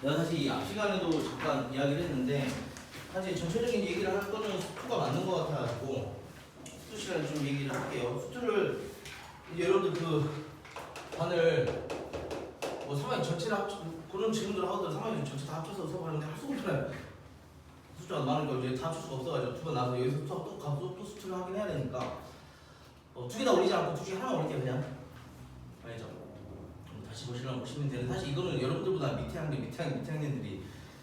내가 사실 이 앞 시간에도 잠깐 이야기를 했는데 사실 전체적인 얘기를 할 거는 수투가 맞는 것 같아가지고 수투 시간에 좀 얘기를 할게요. 수투를 이제 여러분들 그 반을 뭐 3학년 전체를 그런 질문들을 하거든. 3학년 전체 다 합쳐서 수업하는데 할 수가 없잖아요. 숫자가 많으니까 이제 다 합칠 수가 없어가지고 두 번 나서 여기서 또 가서 또 수투를 하긴 해야 되니까 두 개 다 올리지 않고 둘 중에 하나 올릴게요 그냥. 알죠? 다시 보시려면 보시면 되는데 사실 이거는 여러분들보다 밑에 학년들이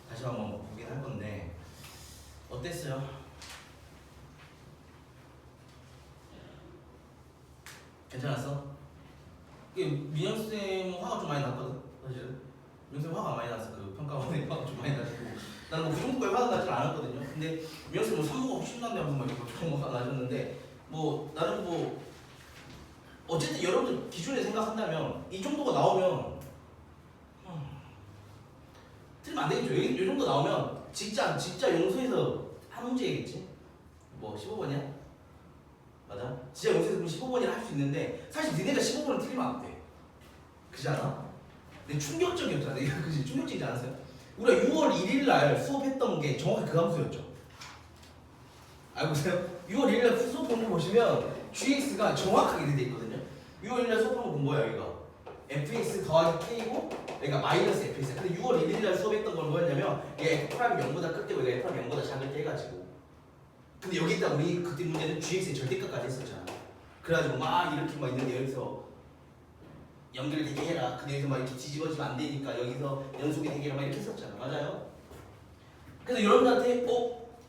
다시 한번 보긴 할 건데 어땠어요? 괜찮았어? 이게 민영쌤 화가 좀 많이 났거든 사실은. 민영쌤 화가 많이 났어. 그 평가원에 화가 좀 많이 나시고 나는 뭐 그 정도까지 화가 나진 않았거든요. 근데 민영쌤 뭐 3부가 신난데 하면서 막 이렇게 좀 화가 나셨는데 뭐 나는 뭐 어쨌든 여러분들 기준에 생각한다면 이 정도가 나오면 틀리면 안 되겠죠. 이 정도 나오면 진짜 용서에서 한 문제겠지. 뭐 15번이야? 맞아? 진짜 용서에서 15번이라 할 수 있는데 사실 니네가 15번을 틀리면 안 돼. 그렇지 않아? 근데 충격적이었잖아. 이거 그지? 충격적이지 않았어요? 우리가 6월 1일 날 수업했던 게 정확히 그 함수였죠. 알고 계세요? 6월 1일 날 수업 본거 보시면 gx가 정확하게 이렇게 돼 있거든요. 6월 1일 날 수업한 거 본 거야 여기가. fx 더하기 k고 그러니까 마이너스 fx. 근데 6월 1일 날 수업했던 건 뭐였냐면 얘 f 프라임 0보다 클 때고 얘가 f 프라임 0보다 작을 때 해가지고. 근데 여기다 우리 그때 문제는 gx의 절대값까지 했었잖아. 그래가지고 막 이렇게 막 있는데 여기서 연결되게 해라. 근데 여기서 막 이렇게 뒤집어지면 안 되니까 여기서 연속이 되게 해라 막 이렇게 했었잖아. 맞아요? 그래서 여러분들한테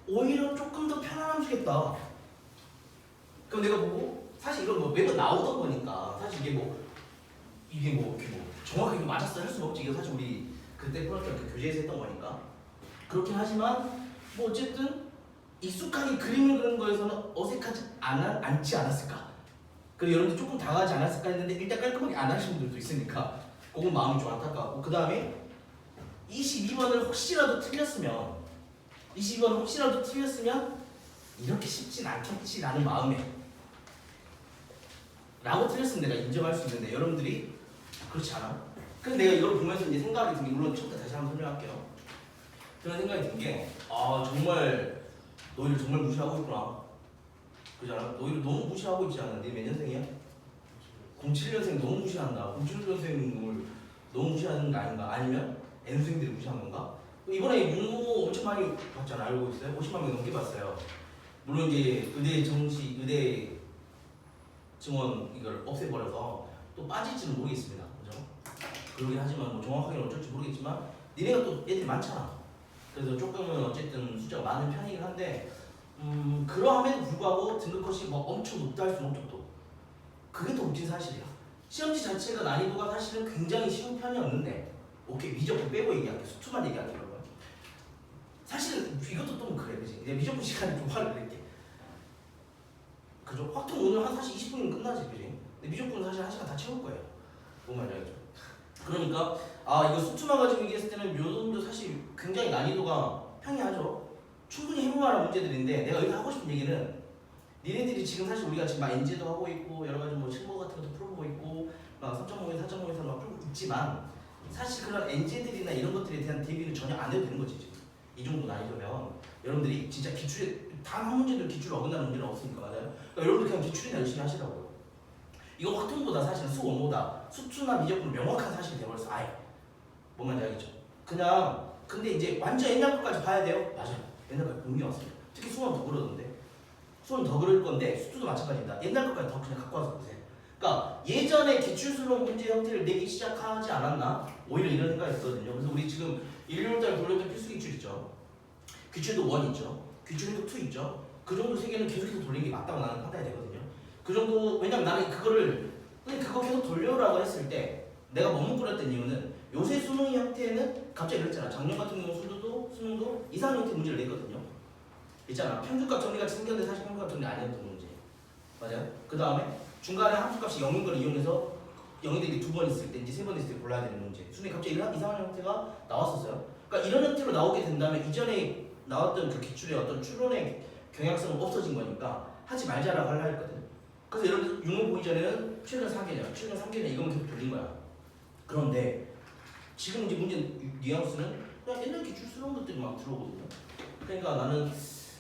오히려 조금 더 편안하면 주겠다. 그럼 내가 보고 사실 이건 뭐 매번 나오던 거니까 사실 이게 뭐 이렇게 뭐 정확하게 맞았어 할 수는 없지. 이게 사실 우리 그때 풀었던 그 교재에서 했던 거니까 그렇긴 하지만 뭐 어쨌든 익숙하게 그림을 그리는 거에서는 어색하지 않지 않았을까. 그리고 여러분들 조금 당하지 않았을까 했는데 일단 깔끔하게 안 하신 분들도 있으니까 그건 마음이 좀 안타깝고 그 다음에 22번을 혹시라도 틀렸으면 이렇게 쉽진 않겠지라는 마음에 라고 틀렸으면 내가 인정할 수 있는데 여러분들이 그렇지 않아? 그래서 내가 이걸 보면서 이제 생각이 든 게 물론 처음부터 다시 한번 설명할게요. 그런 생각이 든 게 정말 너희를 정말 무시하고 있구나. 그잖아. 너희를 너무 무시하고 있지 않아? 네 몇 년생이야? 07년생 너무 무시한다. 07년생을 너무 무시하는 거 아닌가? 아니면 N생들이 무시한 건가? 이번에 윤모 엄청 많이 봤잖아. 알고 있어요? 50만 명 넘게 봤어요. 물론 이제 의대 증원 이걸 없애버려서 또 빠질지는 모르겠습니다. 그죠? 그러긴 하지만 뭐 정확하게는 어쩔지 모르겠지만 니네가 또 애들이 많잖아. 그래서 조금은 어쨌든 숫자가 많은 편이긴 한데 그러함에도 불구하고 등급컷이 뭐 엄청 높다 할 수는 없죠. 또 그게 더 웃긴 사실이야. 시험지 자체가 난이도가 사실은 굉장히 쉬운 편이었는데 오케이 미적분 빼고 얘기할게. 수투만 얘기할게. 그러면 사실은 이것도 또 그래. 그지? 이제 미적분 시간에 좀 화를 낼게. 그죠? 확통 오늘 한 사실 20분이면 끝나지. 그지? 근데 미적분은 사실 1시간 다 채울 거예요. 뭔 말인지 알죠? 그러니까 이거 수투만 가지고 얘기했을 때는 요즘도 사실 굉장히 난이도가 평이하죠. 충분히 해볼 만한 문제들인데 내가 여기서 하고 싶은 얘기는 니네들이 지금 사실 우리가 지금 막 NG도 하고 있고 여러 가지 뭐 실무 같은 것도 풀어보고 있고 막 3.5에서 4.5에서 막 풀고 있지만 사실 그런 NG들이나 이런 것들에 대한 대비는 전혀 안 해도 되는 거지. 지금. 이 정도 난이도면 여러분들이 진짜 기출에 단 한 문제도 기출 어긋나는 문제는 없으니까. 맞아요? 그러니까 여러분들 그냥 기출이나 열심히 하시라고요. 이거 확통보다 사실은 수원보다 수투나 미적분 명확한 사실이 돼버렸어. 아예 뭔 말인지 알겠죠? 그냥 근데 이제 완전 옛날 것까지 봐야 돼요? 맞아요. 옛날 것까지 보는 게 맞습니다. 특히 수원 더 그러던데 수원 더 그럴 건데 수투도 마찬가지입니다. 옛날 것까지 더 그냥 갖고 와서 보세요. 그러니까 예전에 기출수록 문제 형태를 내기 시작하지 않았나? 오히려 이런 생각이 들거든요. 그래서 우리 지금 1, 2월달 돌렸던 필수 기출 있죠. 기출도 1 있죠. 기출도 2 있죠. 그 정도 세 개는 계속해서 돌리는 게 맞다고 나는 판단이 되거든요. 그 정도 왜냐면 나는 그거 계속 돌려라고 했을 때 내가 머뭇거렸던 이유는 요새 수능 형태는 갑자기 그랬잖아. 작년 같은 경우 수능도 이상 형태 문제를 냈거든요. 있잖아. 평균값 정리같이 생겼는데 사실 평균값 정리 아니었던 문제. 맞아요? 그 다음에 중간에 함수값이 0인 걸 이용해서 0이 되게 2번 있을 때 이제 3번 있을 때 골라야 되는 문제. 수능에 갑자기 이상한 형태가 나왔었어요. 그러니까 이런 형태로 나오게 된다면 이전에 나왔던 그 기출의 어떤 추론의 경향성은 없어진 거니까 하지 말자라고 하려 했거든. 그래서 여러분들 6호 보기 전에는 최근 3개년 이거만 계속 돌린 거야. 그런데 지금 이제 문제 뉘앙스는 그냥 옛날 기출스러운 것들이 막 들어오거든요. 그러니까 나는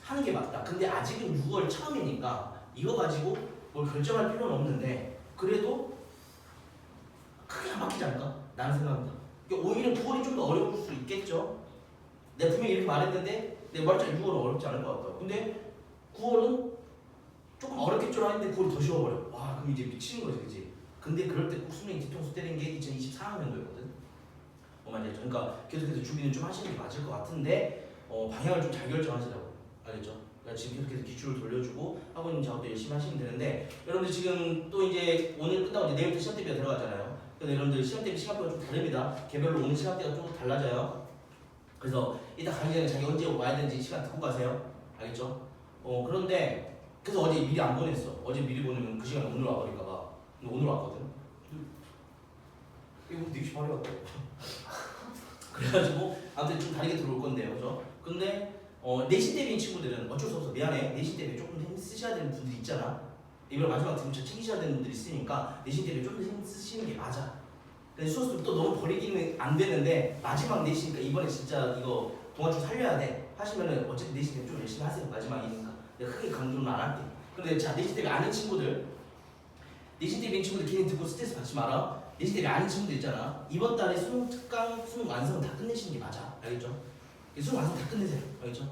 하는 게 맞다. 근데 아직은 6월 처음이니까 이거 가지고 뭘 결정할 필요는 없는데 그래도 크게 안 바뀌지 않을까? 나는 생각합니다. 그러니까 오히려 9월이 좀 더 어려울 수 있겠죠. 내가 분명히 이렇게 말했는데 내 말짜 6월은 어렵지 않을 것 같다. 근데 9월은 조금 어렵겠죠 했는데 9월이 더 쉬워버려. 와 그럼 이제 미치는 거지 그치? 근데 그럴 때 꼭 수능이 뒤통수 때린 게 2024학년도였거든. 맞죠? 그러니까 계속해서 준비는 좀 하시는 게 맞을 것 같은데 방향을 좀 잘 결정하시라고. 알겠죠? 그러니까 지금 계속해서 기출을 돌려주고 하고 있는 작업도 열심히 하시면 되는데 여러분들 지금 또 이제 오늘 끝나고 이제 내일부터 시험 대비가 들어가잖아요. 그래서 여러분들 시험 대비 시간표가 좀 다릅니다. 개별로 오는 시간대가 좀 달라져요. 그래서 이따 가기 전에 자기 언제 와야 되는지 시간 듣고 가세요. 알겠죠? 그런데 그래서 어제 미리 안 보냈어. 어제 미리 보내면 그 시간에 오늘 와버릴까봐. 근데 오늘 왔거든. 이거 되게 빨리 왔다. 그래가지고 아무튼 좀 다르게 들어올 건데요, 그죠? 근데 내신 대비인 친구들은 어쩔 수 없어. 미안해. 내신 대비 조금 힘 쓰셔야 되는 분들이 있잖아. 이걸 마지막 등차 챙기셔야 되는 분들이 있으니까 내신 대비 좀 더 힘 쓰시는 게 맞아. 근데 수업을 또 너무 버리기는 안 되는데 마지막 내시니까 이번에 진짜 이거 동아줄 살려야 돼 하시면은 어쨌든 내신 대비 좀 열심히 하세요. 마지막이니까 내가 크게 강조는 안 할게. 근데 자 내신 대비 아는 친구들, 내신 대비인 친구들 괜히 듣고 스트레스 받지 마라. 내신 대비 아는 친구들 있잖아. 이번 달에 수능 특강, 수능 완성 다 끝내시는 게 맞아. 알겠죠? 수능 완성 다 끝내세요. 알겠죠?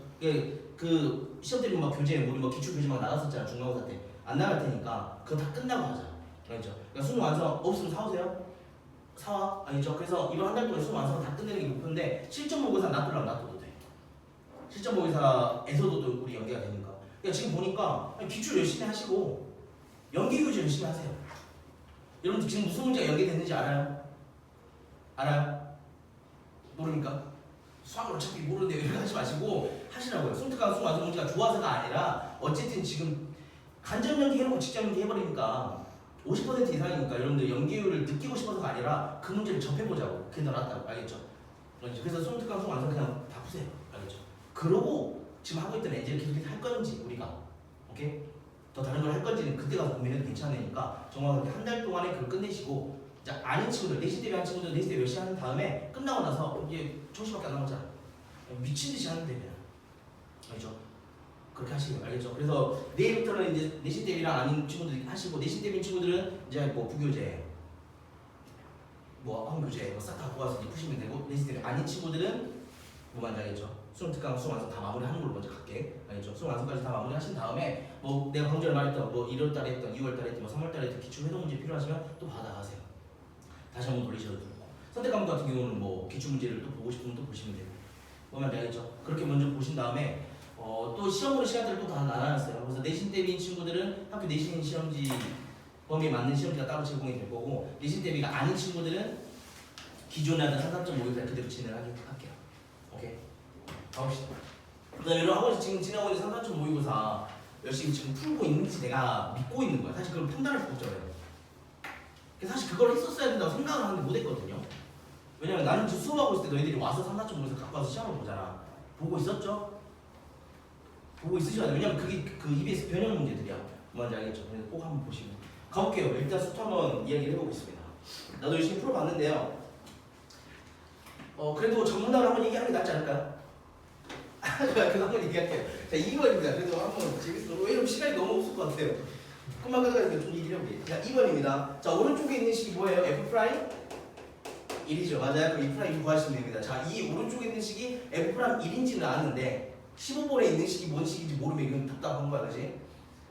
그 시험 대비 막 교재, 우리 뭐 기출 교재 막 나갔었잖아. 중간고사 때. 안 나갈 테니까 그거 다 끝나고 하자. 알겠죠? 그러니까 수능 완성 없으면 사오세요. 사와. 알겠죠? 그래서 이번 한 달 동안 수능 완성 다 끝내는 게 목표인데 실전 모의고사 놔두려면 놔둬도 돼. 실전 모의고사에서도 또 우리 연계가 되니까. 그러니까 지금 보니까 기출 열심히 하시고 연계 교재 열심히 하세요. 여러분들 지금 무슨 문제가 연계됐는지 알아요? 알아요? 모릅니까? 수학을 어차피 모르는데 이렇게 하지 마시고 하시라고요. 수능특강 수능 완성 문제가 좋아서가 아니라 어쨌든 지금 간접 연계 해놓고 직접 연계 해버리니까 50% 이상이니까 여러분들 연계율을 느끼고 싶어서가 아니라 그 문제를 접해보자고. 그게 더 낫다고. 알겠죠? 그래서 수능특강 수능 완성 그냥 다 푸세요. 알겠죠? 그러고 지금 하고 있던 엔젤을 계속 할 건지 우리가 오케이? 더 다른 걸 할 건지는 그때 가서 고민해도 괜찮으니까 정확하게 한 달 동안에 그걸 끝내시고 자, 아는 친구들, 내신 대비 하는 친구들 내신 대비 열심히 하는 다음에 끝나고 나서 이제 청시밖에 안 남았잖아. 미친 듯이 하는 대비야. 알겠죠? 그렇게 하시면 알겠죠? 그래서 내일부터는 이제 내신 대비랑 아닌 친구들이 하시고 내신 대비인 친구들은 이제 뭐 부교재, 뭐 한교재 뭐 싹 갖고 와서 이제 푸시면 되고 내신 대비 아닌 친구들은 뭐만 알겠죠? 수능 특강 수능 완성 다 마무리하는 걸로 먼저 갈게. 알겠죠? 수능 완성까지 다 마무리하신 다음에 뭐 내가 강조를 말했던 뭐 1월달에 했던 2월달에 했던 뭐 3월달에 했던 기출 회동 문제 필요하시면 또 받아가세요. 다시 한번 돌리셔도 되고 선택 과목 같은 경우는 뭐 기출 문제를 또 보고 싶으면 또 보시면 되고 뭐만 알겠죠? 그렇게 먼저 보신 다음에 또 시험으로 시간대를 또 다 나눠놨어요. 그래서 내신 대비인 친구들은 학교 내신 시험지 범위에 맞는 시험지가 따로 제공이 될 거고 내신 대비가 아닌 친구들은 기존에 하던 33.5일까지 그대로 진행할게요. 오케이? 가봅시다. 그 다음에 여러분 학원에서 지금 진행하고 있는 33.5일고사 열심히 지금 풀고 있는지 내가 믿고 있는 거야. 사실 그걸 판단할 수 없잖아요. 사실 그걸 했었어야 된다고 생각을 하는데 못했거든요. 왜냐면 나는 지금 수업하고 있을 때 너희들이 와서 34.5에서 갖고 와서 시험을 보잖아. 보고 있었죠? 보고 있으셔야 돼. 왜냐면 그게 그 EBS 변형 문제들이야. 뭔지 알겠죠? 그래서 꼭 한번 보시고 가볼게요. 일단 수트 한번 이야기를 해보고 있습니다. 나도 열심히 풀어봤는데요. 그래도 전문답을 한번 얘기하는 게 낫지 않을까요? 그거 한번 얘기할게요. 자, 2번입니다. 그래도 한번 재밌어. 왜냐면 시간이 너무 없을 것 같아요. 조금만 가다가 좀 얘기를 해볼게요. 자, 2번입니다. 자, 오른쪽에 있는 식이 뭐예요? F 프라임 1이죠. 맞아요. 그럼 2 프라임 구하시면 됩니다. 자, 이 오른쪽에 있는 식이 F 프라임 1인지는 아는데 15번에 있는 식이 뭔 식인지 모르면 이건 답답한 거야, 그지?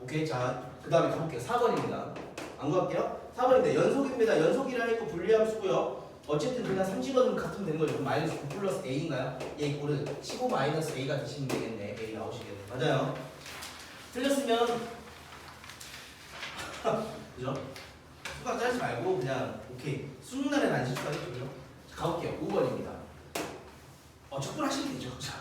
오케이. 자, 그 다음에 가볼게요. 4번입니다. 안 구할게요. 4번입니다. 연속입니다. 연속이라 했고 불리함수고요. 어쨌든 그냥 3직원은 같으면 되는 거죠. 그럼 마이너스 9 플러스 A인가요? 얘 이거를 15 마이너스 A가 되시면 되겠네. A 나오시겠네. 맞아요. 틀렸으면 그죠? 수학 짜지 말고 그냥 오케이. 수능 날에는 안 실수하겠죠, 그죠? 자, 가볼게요. 5번입니다. 적분하시면 되죠. 자,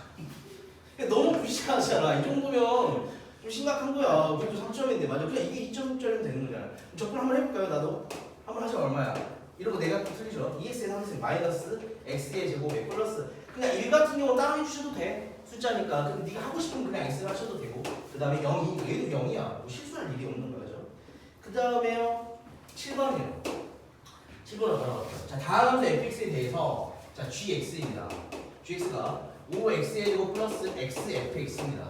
너무 무시하잖아. 이 정도면 좀 심각한 거야. 그래도 3점인데 맞아. 그냥 이게 2점짜리면 되는 거잖아. 적분 한번 해볼까요? 나도 한번 하자. 얼마야? 이러고 내가 또 틀리죠. 2x의 3승 마이너스 x의 제곱에 플러스 그냥 1 같은 경우는 따로 해주셔도 돼. 숫자니까. 근데 네가 하고 싶으면 그냥 x를 하셔도 되고 그 다음에 0이 얘도 0이야. 뭐 실수할 일이 없는 거죠. 그 다음에요 7번이에요. 7번으로 바로 갈게요. 자, 다음 함수 fx에 대해서 자, gx입니다. gx가 5x의 제곱 플러스 xfx입니다.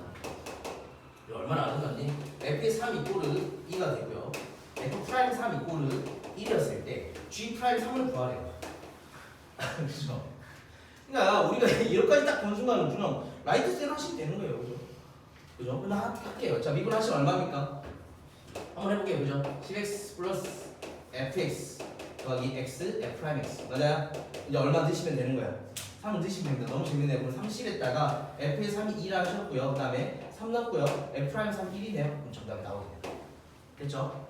얼마나 아름답니? f의 3 이꼬르 2가 되고요. f 프라임 3 이꼬르 1이었을 때 g 프라임 3을 구하래요. 그죠? 그러니까 우리가 이렇게까지 딱 본 순간은 그냥 라이트 셀 하시면 되는 거예요. 그죠? 그죠? 그럼 할게요. 자, 미분하시면 얼마입니까? 한번 해볼게요. 그죠? 10x 플러스 fx 더하기 x f 프라임 x 맞아요? 이제 얼마 넣으시면 되는 거야? 3을 넣으시면 됩니다. 너무 재밌네요. 그럼 30에다가 f의 3이 2라 하셨고요. 그 다음에 3 넣었고요. f 프라임 3 1이네요. 그럼 정답이 나오겠네요. 됐죠?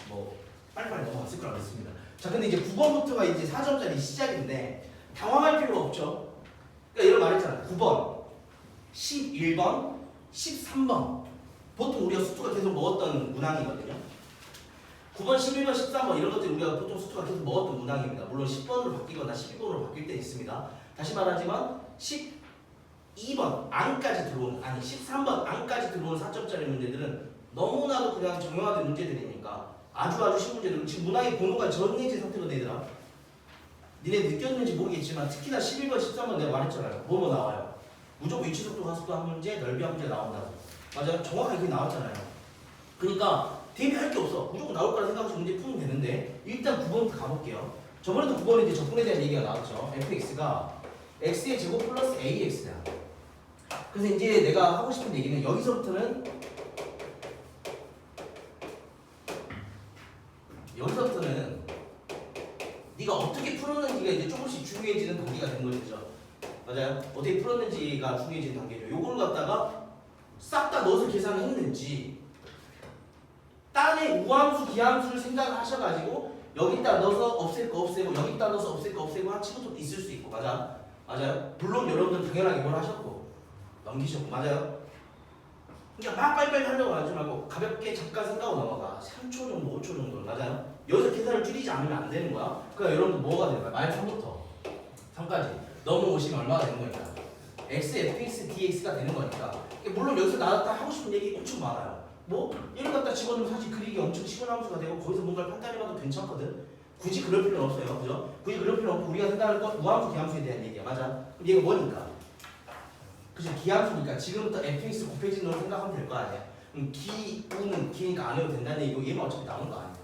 뭐 빨리빨리 넘어갔을 거라 믿습니다. 자, 근데 이제 9번부터가 이제 4점짜리 시작인데 당황할 필요가 없죠. 그러니까 이런 말 했잖아. 9번, 11번, 13번 보통 우리가 수투가 계속 먹었던 문항이거든요. 9번, 11번, 13번 이런 것들이 우리가 보통 수투가 계속 먹었던 문항입니다. 물론 10번으로 바뀌거나 12번으로 바뀔 때 있습니다. 다시 말하지만 12번 안까지 들어오는, 아니 13번 안까지 들어오는 4점짜리 문제들은 너무나도 그냥 정형화된 문제들이니까 아주 쉬운 문제들. 지금 문항의 번호가 정해진 상태거든 얘들아. 니네 느꼈는지 모르겠지만 특히나 11번, 13번 내가 말했잖아요. 뭐뭐 나와요? 무조건 위치속도 가속도 한 문제, 넓이 한 문제 나온다고. 맞아요? 정확하게 그게 나왔잖아요. 그러니까 대비할 게 없어. 무조건 나올 거라 생각하면서 문제 풀면 되는데 일단 9번부터 가볼게요. 저번에도 9번에 이제 적분에 대한 얘기가 나왔죠. fx가 x의 제곱 플러스 ax다. 그래서 이제 내가 하고 싶은 얘기는 여기서부터는 네가 어떻게 풀었는지가 이제 조금씩 중요해지는 단계가 된 거죠. 맞아요? 어떻게 풀었는지가 중요해지는 단계죠. 요걸 갖다가 싹 다 넣어서 계산을 했는지 딴에 우함수, 기함수를 생각을 하셔가지고 여기다 넣어서 없앨 거 없애고 여기다 넣어서 없앨 거 없애고 한 친구도 있을 수 있고 맞아요? 물론 여러분들 당연하게 뭘 하셨고 넘기셨고 맞아요? 그러니까 막 빨리빨리 하려고 하지 말고 가볍게 잠깐 생각하고 넘어가. 3초 정도, 5초 정도 맞아요? 여기서 계산을 줄이지 않으면 안 되는 거야. 그러니까 여러분들 뭐가 되는 거야? 말 3부터 3까지 넘어오시면 얼마가 되는 거니까 x, fx, dx가 되는 거니까. 물론 여기서 나왔다 하고 싶은 얘기 엄청 많아요. 뭐 이런 갖다 집어넣으면 사실 그리기 엄청 쉬운 함수가 되고 거기서 뭔가를 판단해봐도 괜찮거든. 굳이 그럴 필요는 없어요. 그죠? 굳이 그럴 필요는 없고 우리가 생각할 건 우함수, 기함수에 대한 얘기야. 맞아? 그럼 얘가 뭐니까? 그죠? 기함수니까 지금부터 fx 곱해진 놈을 생각하면 될 거 아니야. 그럼 기우는 기니까 안 해도 된다는 얘기고 얘만 어차피 나오는 거 아니야.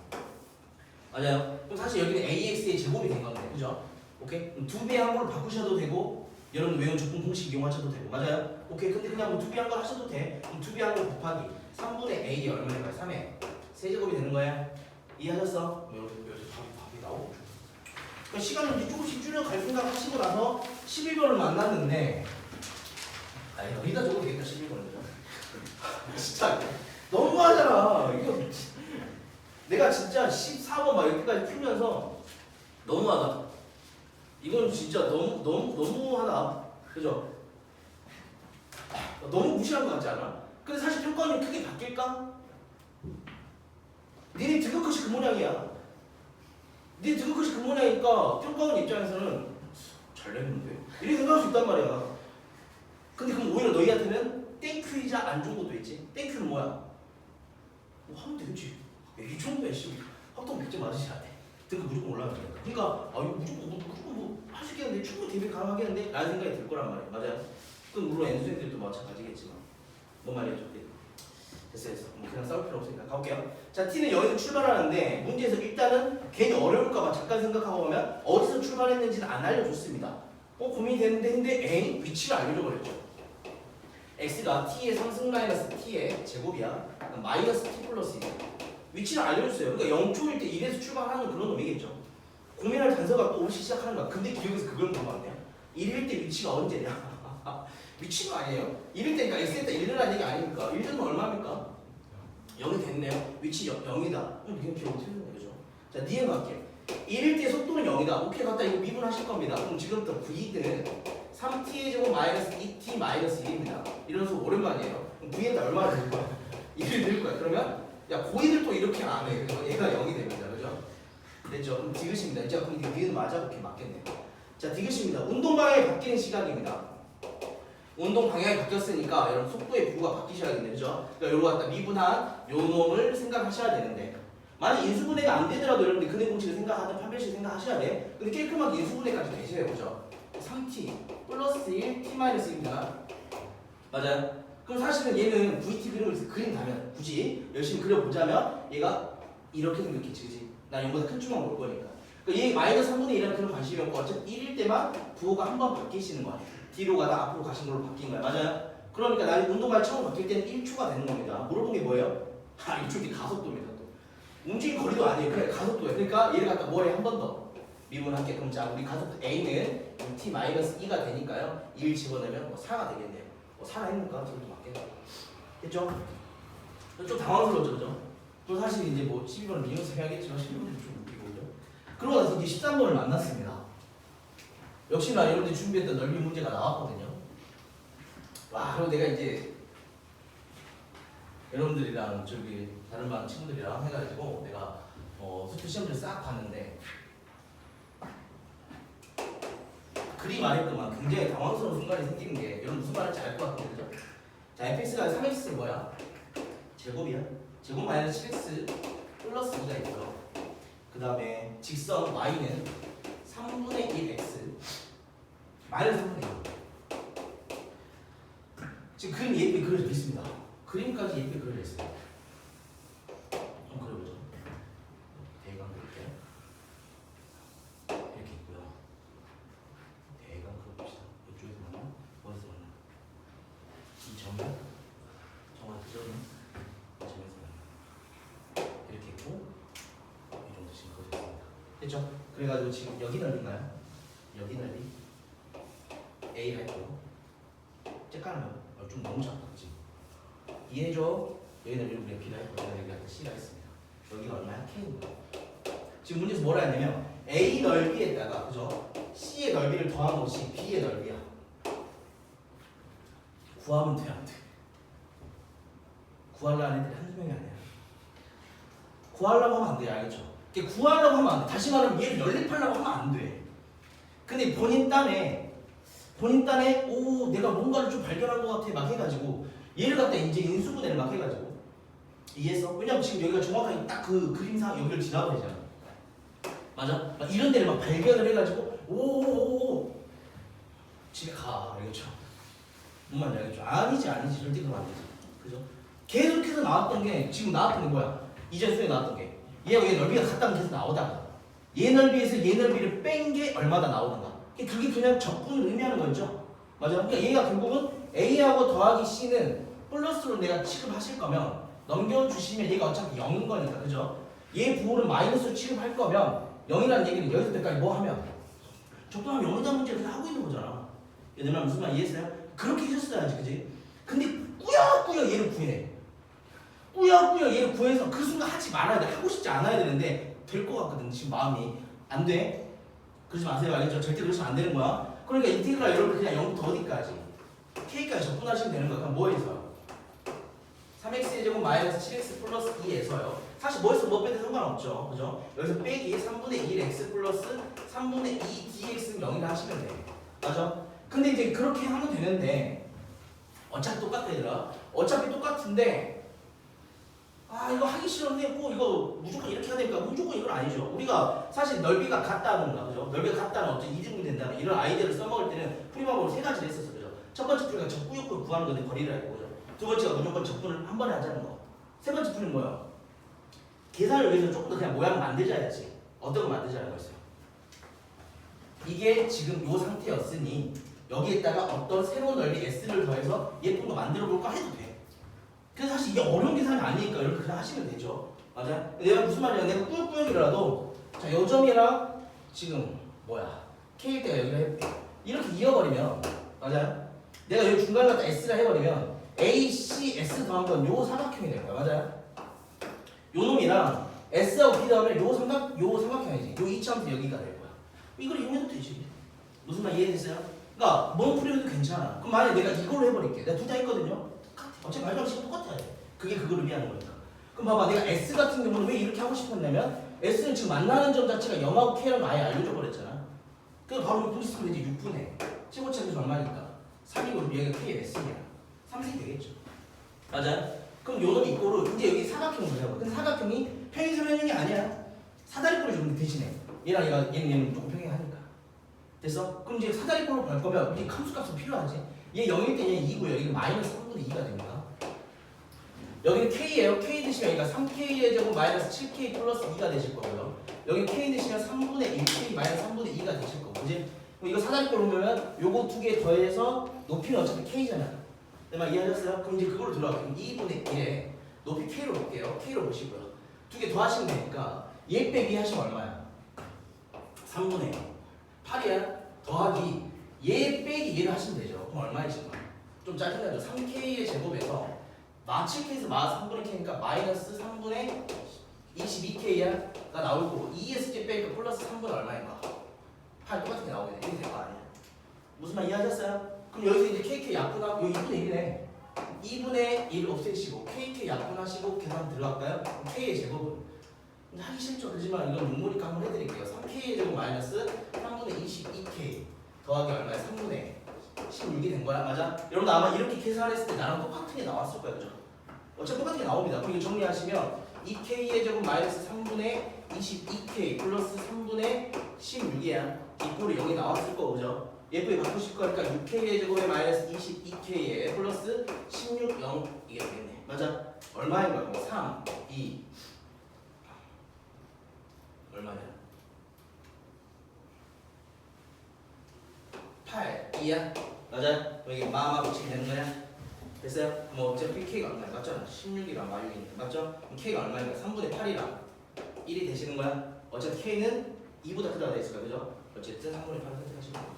맞아요? 그럼 사실 여기는 ax의 제곱이 된 건데 그죠? 오케이? 그럼 2배의 항목을 바꾸셔도 되고 여러분 외운 적분 공식 이용하셔도 되고 맞아요? 오케이? 근데 그냥 뭐 2배 한 걸 하셔도 돼. 그럼 2배 한 걸 곱하기 3분의 a이 얼마인가요? 3에 세제곱이 되는 거야. 이해하셨어? 여기서 답이 나오고 그러니까 시간을 이제 조금씩 줄여갈 생각 하시고 나서 11번을 만났는데 아니 여기다 적어도 되겠다 11번은 진짜 너무하잖아. 이거 내가 진짜 14번 막 이렇게까지 풀면서 너무하다. 이건 진짜 너무하다. 그죠? 너무 무시한 것 같지 않아? 근데 사실 평가원이 크게 바뀔까? 니네 등급컷이 그 모양이야. 니네 등급컷이 그 모양이니까 평가원 입장에서는 잘 냈는데 이렇게 생각할 수 있단 말이야. 근데 그럼 오히려 너희한테는 땡큐이자 안 좋은 것도 있지. 땡큐는 뭐야? 뭐 하면 되겠지. 이 정도야 씨. 합동 100점 맞으셔야 돼. 등급 무조건 올라가야 되니까. 그러니까 아 이거 무조건 뭐 할 수 있겠는데 충분히 대비 가능하겠는데? 라는 생각이 들 거란 말이야. 맞아요? 그럼 물론 N수생들도 마찬가지겠지만 뭔 말이야 저게. 됐어. 뭐 그냥 싸울 필요 없으니까 가볼게요. 자, T는 여기서 출발하는데 문제에서 일단은 괜히 어려울까봐 잠깐 생각하고 보면 어디서 출발했는지는 안 알려줬습니다. 고민이 되는데 근데 A 위치를 알려줘 버렸죠. X가 T의 상승 마이너스 T의 제곱이야. 마이너스 T 플러스 1. 위치를 알려줬어요. 그러니까 0초일 때 1에서 출발하는 그런 놈이겠죠. 고민할 단서가 또 오시 시작하는 거야. 근데 기억에서 그걸 물어봤네요. 1일 때 위치가 언제냐? 위치가 아니에요. 1일 때니까 X일 때 1이라는 얘기 아닙니까? 1은 얼마입니까? 0이 됐네요. 위치 0이다. 그럼 이게 기억 어떻게 되는 거죠? 자, 니은 갈게요. 1일 때 속도는 0이다. 오케이, 갖다 이거 미분하실 겁니다. 그럼 지금부터 V는 3t의 제곱 마이너스 2t 마이너스 1입니다. 이런 수 오랜만이에요. 그럼 V에다 얼마나 될 거야? 1을 넣을 거야. 그러면 야, 고이들 또 이렇게 안 해. 그래서 얘가 0이 됩니다. 그죠? 됐죠? 그럼 디귿입니다. 이제 그럼 니은 맞아? 오케이, 맞겠네요. 자, 디귿입니다. 운동 방향이 바뀌는 시각입니다. 운동 방향이 바뀌었으니까 여러분 속도의 부호가 바뀌셔야겠네. 그죠? 그러니까 요거 갖다 미분한 요 놈을 생각하셔야 되는데 만약 인수분해가 안 되더라도 여러분들 근해 공식을 생각하든 판별식을 생각하셔야 돼. 근데 깔끔하게 인수분해까지 되셔야 보죠. 3t 플러스 1 t 마이너스 1입니다. 맞아요? 그럼 사실은 얘는 VT 그림을 그림 가면 굳이 열심히 그려보자면 얘가 이렇게 생겼겠지, 그지? 나 이거보다 큰 주먹 올 거니까. 그러니까 얘 마이너스 3분의 1이라는 그런 관심이 없고 어차피 1일 때만 부호가 한 번 바뀌시는 거야. 뒤로 가다 앞으로 가신 걸로 바뀐 거야. 맞아요? 그러니까 나는 운동발 처음 바뀔 때는 1초가 되는 겁니다. 물어본 게 뭐예요? 1초 뒤 가속도입니다. 또. 움직임 거리도 아니에요. 그래, 가속도야. 그러니까 얘를 갖다 뭐해? 한 번 더 미분할게. 그럼 자, 우리 가속도 A는 t-2가 되니까요. 1 집어넣으면 뭐 4가 되겠네요. 뭐 4가 있는가? 저도 맞겠네. 됐죠? 좀 당황스러웠죠, 그죠? 또 사실 이제 뭐 12번을 미용해서 해야겠지만 12번은 좀 웃기고요. 그러고 나서 이제 13번을 만났습니다. 역시나 여러분들이 준비했던 넓이 문제가 나왔거든요. 와, 그리고 내가 이제 여러분들이랑 저기 다른 반 친구들이랑 해가지고 내가 수투 시험지를 싹 봤는데 그림 말했더만 굉장히 당황스러운 순간이 생기는 게 여러분 무슨 말인지 알 것 같거든요. 자, fx가 3x는 뭐야? 제곱이야. 제곱 마이너스 7x 플러스 2가 있고요. 그 다음에 직선 y는 3분의 1x 마이너스 3분의 1. 지금 그림 예쁘게 그려져 있습니다. 그림까지 예쁘게 그려져 있어요. 좀 그려보죠. 대강 그릴게요. 이렇게 있고요. 대강 그려봅시다. 이쪽에서 만나? 어디서 만나? 이 점이요? 정확히 점은 점에서 만나. 이렇게 있고 이 정도 지금 그려져 있습니다. 됐죠? 그래가지고 지금 여기 넓이인가요? 여기 넓이 A가 있고요. 쬐까나요? 좀 너무 작다, 그치? 이해해줘. 여기는 우리가 B가 있고 여기가 C가 있습니다. 여기가 얼마야? K입니다. 지금 문제에서 뭐라 했냐면 A 넓이에다가, 그죠? C의 넓이를 더한 것이 B의 넓이야. 구하면 돼, 안 돼? 구하려는 애들이 한두 명이 아니야. 구하려고 하면 안 돼, 알겠죠? 구하려고 하면 안 돼. 다시 말하면 얘를 연립하려고 하면 안 돼. 근데 본인 딴에 오, 내가 뭔가를 좀 발견한 것 같아 막 해가지고 얘를 갖다 이제 인수분해를 막 해가지고 이해했어? 왜냐면 지금 여기가 정확하게 딱 그 그림상 여기를 지나버리잖아. 맞아? 막 이런 데를 막 발견을 해가지고 오오오오 집에 가. 알겠죠? 뭔 말인지 알겠죠? 아니지 절대 그러면 안 되지. 그죠? 계속해서 나왔던 게 지금 나왔던 게 뭐야? 이전 수에 나왔던 게 얘가 얘 넓이가 같다면 계속 나오다가 얘 넓이에서 얘 넓이를 뺀 게 얼마나 나오는가. 그게 그냥 적분을 의미하는 거죠. 맞아. 그러니까 얘가 결국은 A하고 더하기 C는 플러스로 내가 취급하실 거면 넘겨주시면 얘가 어차피 0인 거니까, 그죠? 얘 부호를 마이너스로 취급할 거면 0이라는 얘기는 여기서 때까지 뭐 하면 적분하면 0이다 문제를 그냥 하고 있는 거잖아. 얘들 말 무슨 말 이해했어요? 그렇게 해줬어야지, 그지? 근데 꾸역꾸역 얘를 구해. 꾸역꾸역 얘를 구해서 그 순간 하지 말아야 돼. 하고 싶지 않아야 되는데 될 것 같거든. 지금 마음이 안 돼. 그러지 마세요. 알겠죠? 절대 그러시면 안 되는 거야. 그러니까 인테그랄 여러분 그냥 0부터 어디까지? K까지 적분하시면 되는 거야. 그럼 뭐에서요? 3x의 제곱 마이너스 7x 플러스 2에서요. 사실 뭐에서 뭐 빼도 상관없죠. 그죠? 여기서 빼기 3분의 1x 플러스 3분의 2 dx는 0이라 하시면 돼. 맞아? 근데 이제 그렇게 하면 되는데 어차피 똑같다 얘들아. 어차피 똑같은데 이거 하기 싫은데 꼭 이거 무조건 이렇게 해야 되니까 무조건 이건 아니죠. 우리가 사실 넓이가 같다는가, 그죠? 넓이가 같다는 어떤 이등분이 된다는 이런 아이디어를 써먹을 때는 풀이방법을 세 가지를 했었어, 그죠? 첫 번째 풀이가 적구역을 구하는 건데 거리를 알고, 그죠? 두 번째가 무조건 적분을 한 번에 하자는 거. 세 번째 풀이는 뭐야? 계산을 위해서 조금 더 그냥 모양을 만들자야지. 어떤 걸 만들자는 거였어요? 이게 지금 이 상태였으니 여기에다가 어떤 새로운 넓이 S를 더해서 예쁜 거 만들어 볼까 해도 돼. 그래서 사실 이게 어려운 계산이 아니니까 여러분 그냥 하시면 되죠. 맞아? 내가 무슨 말이야? 내가 꾸역꾸역이라도 자, 요 점이랑 지금 뭐야? K일 때가 여기를 해볼게. 이렇게 이어버리면 맞아요? 내가 여기 중간에 갖다 S를 해버리면 AC, S 더한 건 요 삼각형이 될 거야. 맞아요? 요 놈이랑 S하고 B 더하면 요 삼각형이지. 요 이점에서 여기가 될 거야. 이걸 이용해도 되지. 무슨 말 이해됐어요? 그러니까 뭔 풀이해도 괜찮아. 그럼 만약에 내가 이걸로 해버릴게. 내가 둘 다 했거든요. 어차피 마지막 시간 똑같아야 돼. 그게 그거를 의미하는 거니까. 그럼 봐봐. 내가 S 같은 경우는 왜 이렇게 하고 싶었냐면 S는 지금 만나는 점 자체가 0하고 K라는 아예 알려줘 버렸잖아. 그래서 바로 분식 쓰면 되지. 6분의 최고차에서 얼마니까? 3이고 여기가 K의 S냐? 3승이 되겠죠. 맞아요? 그럼 요놈 이꼬로 이제 여기 사각형을 보자고. 근데 사각형이 평행 삼각형이 아니야. 사다리꼴을 좀 대신해. 얘는 무조건 평행하니까. 됐어? 그럼 이제 사다리꼴로 볼 거면 이 함수값은 필요하지. 얘 0일 때는 2고요. 여기는 마이너스 3분의 2가 됩니다. 여기는 K예요. K 대시면 여기가 3K의 제곱 마이너스 7K 플러스 2가 되실 거고요. 여기 K 대시면 3분의 1K 마이너스 3분의 2가 되실 거고. 그지? 이거 사다리꼴로 보면 요거 두 개 더해서 높이는 어차피 K잖아. 막 이해하셨어요? 그럼 이제 그걸로 들어가. 그럼 2분의 1에 높이 K로 볼게요. K로 보시고요. 두 개 더하시면 되니까 얘 빼기 하시면 얼마야? 3분의 8이야. 더하기 얘 빼기 얘를 하시면 되죠. 그럼 얼마이신 거야? 좀 짜증나죠? 3K의 제곱에서 마 7K에서 마 3분의 K니까 마이너스 3분의 22K가 나올 거고 2에서 빼니까 플러스 3분의 얼마인가? 8 똑같은 게 나오게 돼. 이게 될 거 아니야? 무슨 말 이해하셨어요? 그럼 여기서 이제 KK 약분하고 이거 2분의 1이네. 2분의 1 없애시고 KK 약분하시고 계산 들어갈까요? K의 제곱은 하기 싫죠. 그렇지만 이건 눈물이니까 한번 해드릴게요. 3K의 제곱 마이너스 3분의 22K 더하기 얼마야? 3분의 16이 된 거야. 맞아? 여러분 아마 이렇게 계산했을 때 나랑 똑같은 게 나왔을 거야. 그죠? 어차피 똑같은 게 나옵니다. 그럼 이거 정리하시면 2K의 제곱 마이너스 3분의 22K 플러스 3분의 16이야. 이꼴이 여기 나왔을 거 그죠? 예쁘게 바꾸실 거니까 6K의 제곱에 마이너스 22K에 플러스 16, 0 이게 되겠네. 맞아? 얼마인 거야? 3, 2 얼마냐? 8, 2야? 맞아? 여기 마마 붙이게 되는 거야? 됐어요? 뭐 어차피 K가 얼마야? 맞잖아. 16이랑 마 6이니까 맞죠? 그럼 K가 얼마니까? 3분의 8이랑 1이 되시는 거야? 어차피 K는 2보다 크다고 돼 있을까 그죠? 어쨌든 3분의 8을 선택하시면 돼요.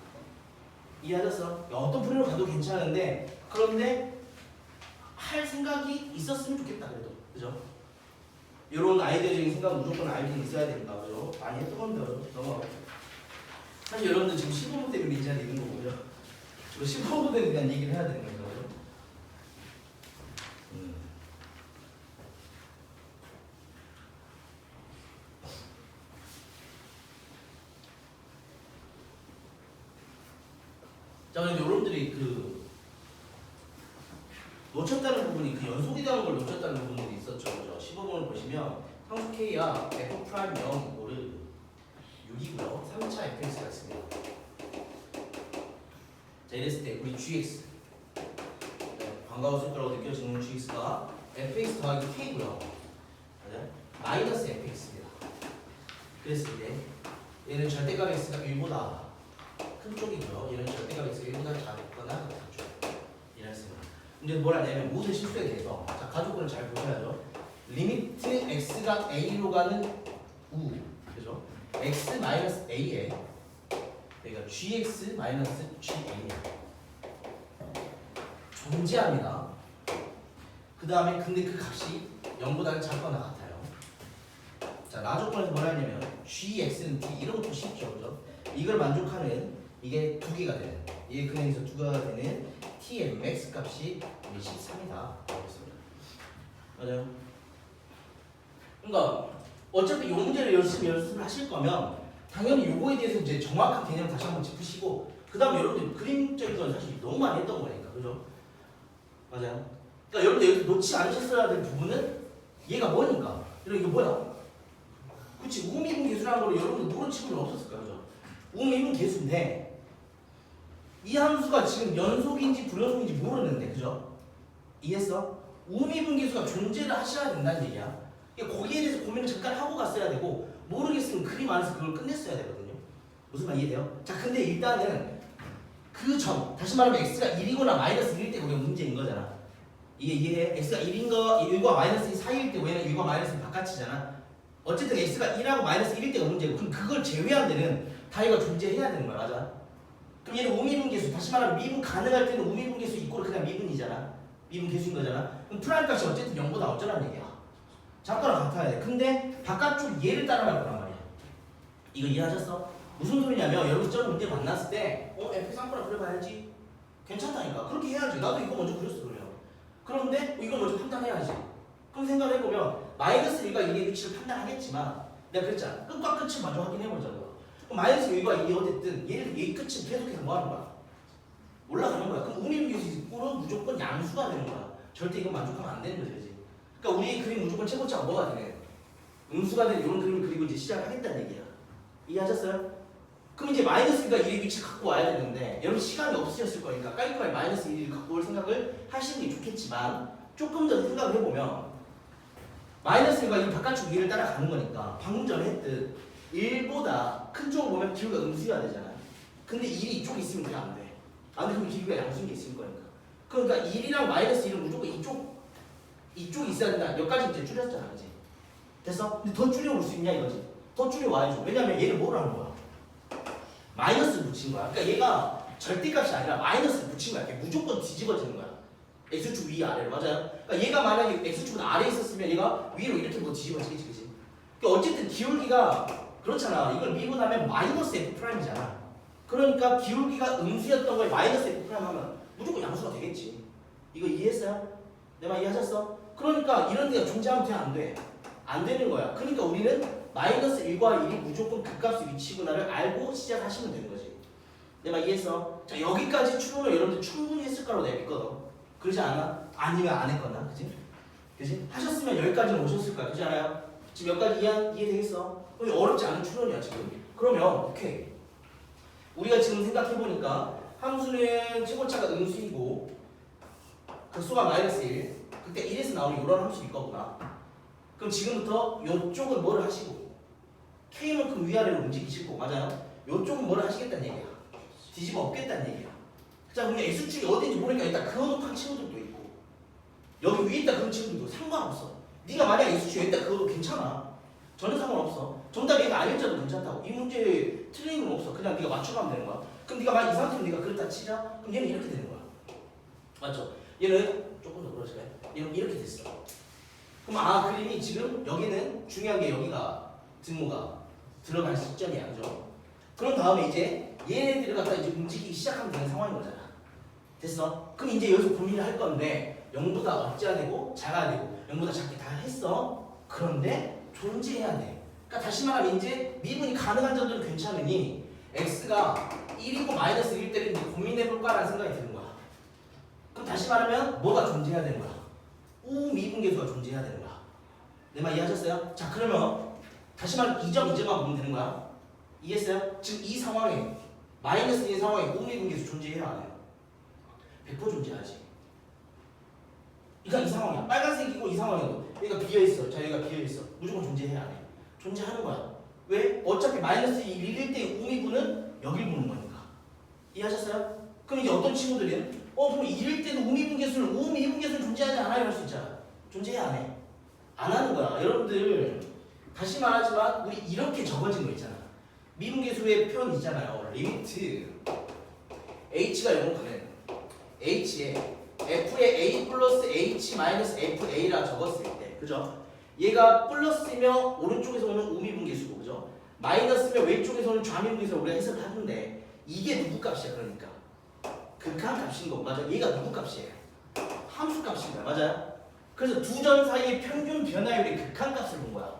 이해하셨어? 어떤 풀이로 가도 괜찮은데 그런데 할 생각이 있었으면 좋겠다 그래도 그죠? 이런 아이디어적인 생각은 무조건 알고 있어야 된다 그죠? 많이 했던 건데 넘어가. 사실 여러분들 지금 15분 때문에 이 자리에 있는 거고요. 15분에 대한 얘기를 해야 되는 거죠. 자, 그런데 여러분들이 그 놓쳤다는 부분이 그 연속이라는 걸 놓쳤다는 부분들이 있었죠. 그죠? 15번을 보시면 상수 K야 F 프라임 0 이거를 6이고요. 3차 fx가 있습니다. 자, 이랬을 때 우리 gx 네, 반가웠을 거라고 느껴지는 gx가 fx 더하기 k고요. 맞아요? 마이너스 fx입니다. 그랬을 때 얘는 절대값 x가 1보다 큰 쪽이고요. 얘는 절대값 x가 1보다 작거나 같죠. 이랬습니다. 근데 뭘 하냐면 모든 실수에 대해서 자, 가족분을 잘 보셔야죠. 리미트 x가 a로 가는 우 그죠? x 마이너스 a에 여기가 gx 마이너스 ga에 존재합니다. 그 다음에 근데 그 값이 0보다는 작거나 같아요. 자, 나 조건에서 뭐라 했냐면 gx는 d 이런 것도 쉽죠, 그죠? 이걸 만족하는 이게 두 개가 되는 이게 그냥에서 두 개가 되는 t의 max 값이 13이다. 알겠습니다. 맞아요. 그러니까 어차피 이 문제를 열심히 연습을 하실 거면 당연히 요거에 대해서 이제 정확한 개념을 다시 한번 짚으시고 그 다음에 여러분들 그림적인 건 사실 너무 많이 했던 거니까 그죠? 맞아요. 그러니까 여러분들 여기서 놓지 않으셨어야 될 부분은 얘가 뭐니까 이거 뭐야? 그치 우미분 계수라는 걸 여러분들 모르는 친구는 없었을 거야 그죠? 우미분 계수인데 이 함수가 지금 연속인지 불연속인지 모르는데 그죠? 이해했어? 우미분 계수가 존재를 하셔야 된다는 얘기야. 거기에 대해서 고민을 잠깐 하고 갔어야 되고 모르겠으면 그림 안에서 그걸 끝냈어야 되거든요. 무슨 말 이해돼요? 자, 근데 일단은 그 점, 다시 말하면 x가 1이거나 마이너스 1일 때 우리가 문제인 거잖아. 이게 이해해? x가 1인 거 1과 마이너스 1 사이일 때 왜냐면 1과 마이너스 바깥이잖아. 어쨌든 x가 1하고 마이너스 1일 때가 문제고 그럼 그걸 제외한 데는 다 이거 존재해야 되는 거야. 맞아? 그럼 얘는 우미분 계수, 다시 말하면 미분 가능할 때는 우미분 계수 이꼴 그냥 미분이잖아. 미분 계수인 거잖아. 그럼 프라임 값이 어쨌든 0보다 어쩌라는 얘기야. 작거나 같아야 돼. 근데 바깥쪽 얘를 따라갈 거란 말이야. 이거 이해하셨어? 무슨 소리냐면 여러분 저런 문제 만났을 때 f 쌍거나 그려봐야지. 괜찮다니까. 그렇게 해야지. 나도 이거 먼저 그렸어 그래요. 그런데 이거 먼저 판단해야지. 그럼 생각을 해보면 마이너스 1과 2의 위치를 판단하겠지만 내가 그랬잖아. 끝과 끝을 먼저 확인해보자고. 그럼 마이너스 1과 2이 어쨌든 얘 끝은 계속해서 뭐 하는 거야? 올라가는 거야. 그럼 우미분계수 꼴은 무조건 양수가 되는 거야. 절대 이건 만족하면 안 되는 거지. 그러니까 우리의 그림 무조건 최고차가 뭐가 되네? 음수가 된 이런 그림을 그리고 이제 시작하겠다는 얘기야. 이해하셨어요? 그럼 이제 마이너스 1과 1의 위치를 갖고 와야 되는데 여러분 시간이 없으셨을 거니까 깔끔하게 마이너스 1을 갖고 올 생각을 하시는 게 좋겠지만 조금 더 생각을 해보면 마이너스 1과 1 바깥쪽 1을 따라가는 거니까 방금 전에 했듯 1보다 큰 쪽을 보면 기울기가 음수여야 되잖아. 근데 1이 이쪽에 있으면 그게 안 돼. 안 돼. 그럼 기울기가 양수인 게 있을 거니까. 그러니까 1이랑 마이너스 1은 무조건 이쪽이 있어야 된다. 여기까지 이제 줄였잖아. 그지? 됐어? 근데 더 줄여올 수 있냐 이거지? 더 줄여와야죠. 왜냐면 얘를 뭘 하는 거야? 마이너스를 붙인 거야. 그러니까 얘가 절대값이 아니라 마이너스를 붙인 거야. 무조건 뒤집어지는 거야. x축 위 아래로. 맞아요? 그러니까 얘가 만약에 x축은 아래에 있었으면 얘가 위로 이렇게 뭐 뒤집어지겠지. 그치? 그러니까 어쨌든 기울기가 그렇잖아. 이걸 미분하면 마이너스 f'이잖아. 그러니까 기울기가 음수였던 거에 마이너스 f' 하면 무조건 양수가 되겠지. 이거 이해했어요? 내 말 이해하셨어? 그러니까 이런 데가 존재하면 돼? 안 돼? 안 되는 거야. 그러니까 우리는 마이너스 1과 1이 무조건 극값의 위치구나를 알고 시작하시면 되는 거지. 내 말 이해했어? 자, 여기까지 추론을 여러분들 충분히 했을 거라고 내가 믿거든. 그러지 않아? 아니면 안 했거나. 그지? 그지? 하셨으면 여기까지는 오셨을 거야. 그렇지 않아요? 지금 여기까지 이해되겠어? 어렵지 않은 추론이야 지금. 그러면 오케이. 우리가 지금 생각해보니까 함수는 최고차가 음수이고 극소가 마이너스 1. 그때 1에서 나오는 이런 함수일 거구나. 그럼 지금부터 이쪽은 뭐를 하시고 K만큼 위아래로 움직이실 거고. 맞아요? 이쪽은 뭐를 하시겠다는 얘기야. 뒤집어 엎겠다는 얘기야. 자, 그러면 X축이 어딘지 모르니까 일단 그어놓고 한 친구들도 있고 여기 위에 있다 그런 친구들도 상관없어. 네가 만약 X축이 여기 있다 그어도 괜찮아. 전혀 상관없어. 정답이 얘가 아닐지도 괜찮다고. 이 문제에 틀린 건 없어. 그냥 네가 맞춰가면 되는 거야. 그럼 네가 만약 이 상태로 네가 그렇다 치자. 그럼 얘는 이렇게 되는 거야. 맞죠? 얘는 조금 더 그러실까요? 얘는 이렇게 됐어. 그럼 그림이 지금 여기는 중요한 게 여기가 등호가 들어갈 시점이야. 그죠? 그런 다음에 이제 얘네들을 갖다 이제 움직이기 시작하면 되는 상황인 거잖아. 됐어? 그럼 이제 여기서 고민을 할 건데 0보다 없지야 되고 작아야 되고 0보다 작게 다 했어. 그런데 존재해야 돼. 그러니까 다시 말하면 이제 미분이 가능한 점들은 괜찮으니 x가 1이고 마이너스 1일 때를 이제 고민해볼까라는 생각이 드는 거야. 그럼 다시 말하면 뭐가 존재해야 되는 거야? 우미분계수가 존재해야 되는 거야. 내 말 이해하셨어요? 자, 그러면 다시 말하면 2점 2점만 보면 되는 거야. 이해했어요? 지금 이 상황에 마이너스 1 상황에 우미분계수 존재해야 안 해요? 100% 존재하지. 그러니까 이 상황이야. 빨간색이고 이 상황이고 얘가 비어있어. 자, 얘가 비어있어. 무조건 존재해야 안 해? 존재하는 거야. 왜? 어차피 마이너스 1일 때 우미분은 여길 보는 거니까. 이해하셨어요? 그럼 이제 어떤 친구들은 그럼 1일 때도 우미분계수는 존재하지 않아요? 할 수 있잖아. 존재해 안 해? 안 하는 거야. 여러분들 다시 말하지만 우리 이렇게 적어진 거 있잖아. 미분계수의 표현 있잖아요. 리미트 h가 0을 가는 h에 f의 a 플러스 h 마이너스 fa라 적었을 때, 그죠? 얘가 플러스면 오른쪽에서 오는 우미분계수고, 그죠? 마이너스면 왼쪽에서 오는 좌미분계수를 우리가 해석을 하는데 이게 누구 값이야? 그러니까 극한 값인 거. 맞아? 얘가 누구 값이에요? 함수 값인 거야. 맞아요? 그래서 두 점 사이의 평균 변화율의 극한 값을 본 거야.